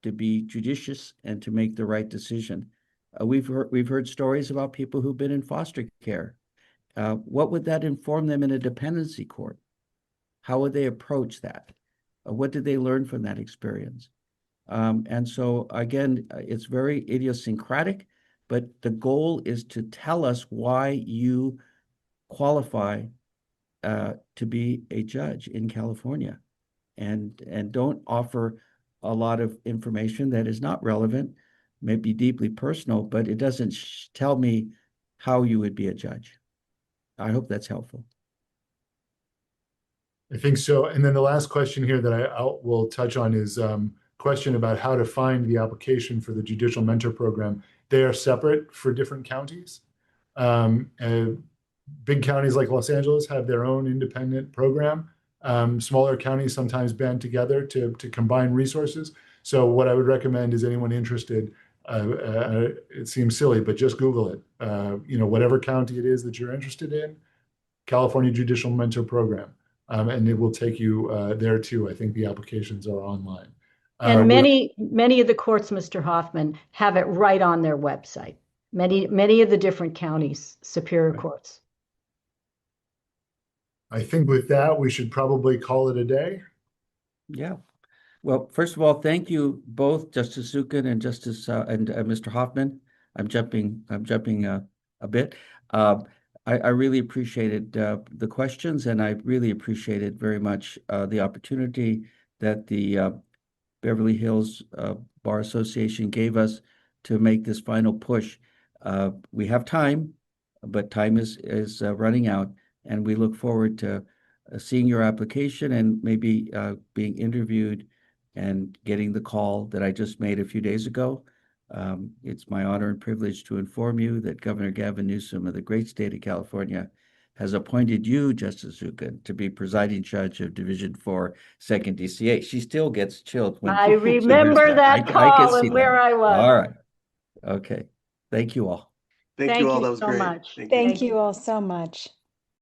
to be judicious, and to make the right decision? We've heard stories about people who've been in foster care. What would that inform them in a dependency court? How would they approach that? What did they learn from that experience? And so again, it's very idiosyncratic, but the goal is to tell us why you qualify to be a judge in California, and don't offer a lot of information that is not relevant, may be deeply personal, but it doesn't tell me how you would be a judge. I hope that's helpful. I think so. And then the last question here that I will touch on is question about how to find the application for the Judicial Mentor Program. They are separate for different counties. Big counties like Los Angeles have their own independent program. Smaller counties sometimes band together to combine resources. So what I would recommend is anyone interested, it seems silly, but just Google it. Whatever county it is that you're interested in, California Judicial Mentor Program. And it will take you there too. I think the applications are online. And many of the courts, Mr. Hofmann, have it right on their website. Many of the different counties, superior courts. I think with that, we should probably call it a day. Yeah. Well, first of all, thank you both, Justice Zukin and Mr. Hofmann. I'm jumping a bit. I really appreciated the questions, and I really appreciated very much the opportunity that the Beverly Hills Bar Association gave us to make this final push. We have time, but time is running out, and we look forward to seeing your application and maybe being interviewed and getting the call that I just made a few days ago. It's my honor and privilege to inform you that Governor Gavin Newsom of the great state of California has appointed you, Justice Zukin, to be presiding judge of Division 4, 2nd DCA. She still gets chilled when I she hears remember that I call can see and where that. I was. All right. Okay. Thank you all. Thank you all. That was so great. much. Thank you. Thank you all so much.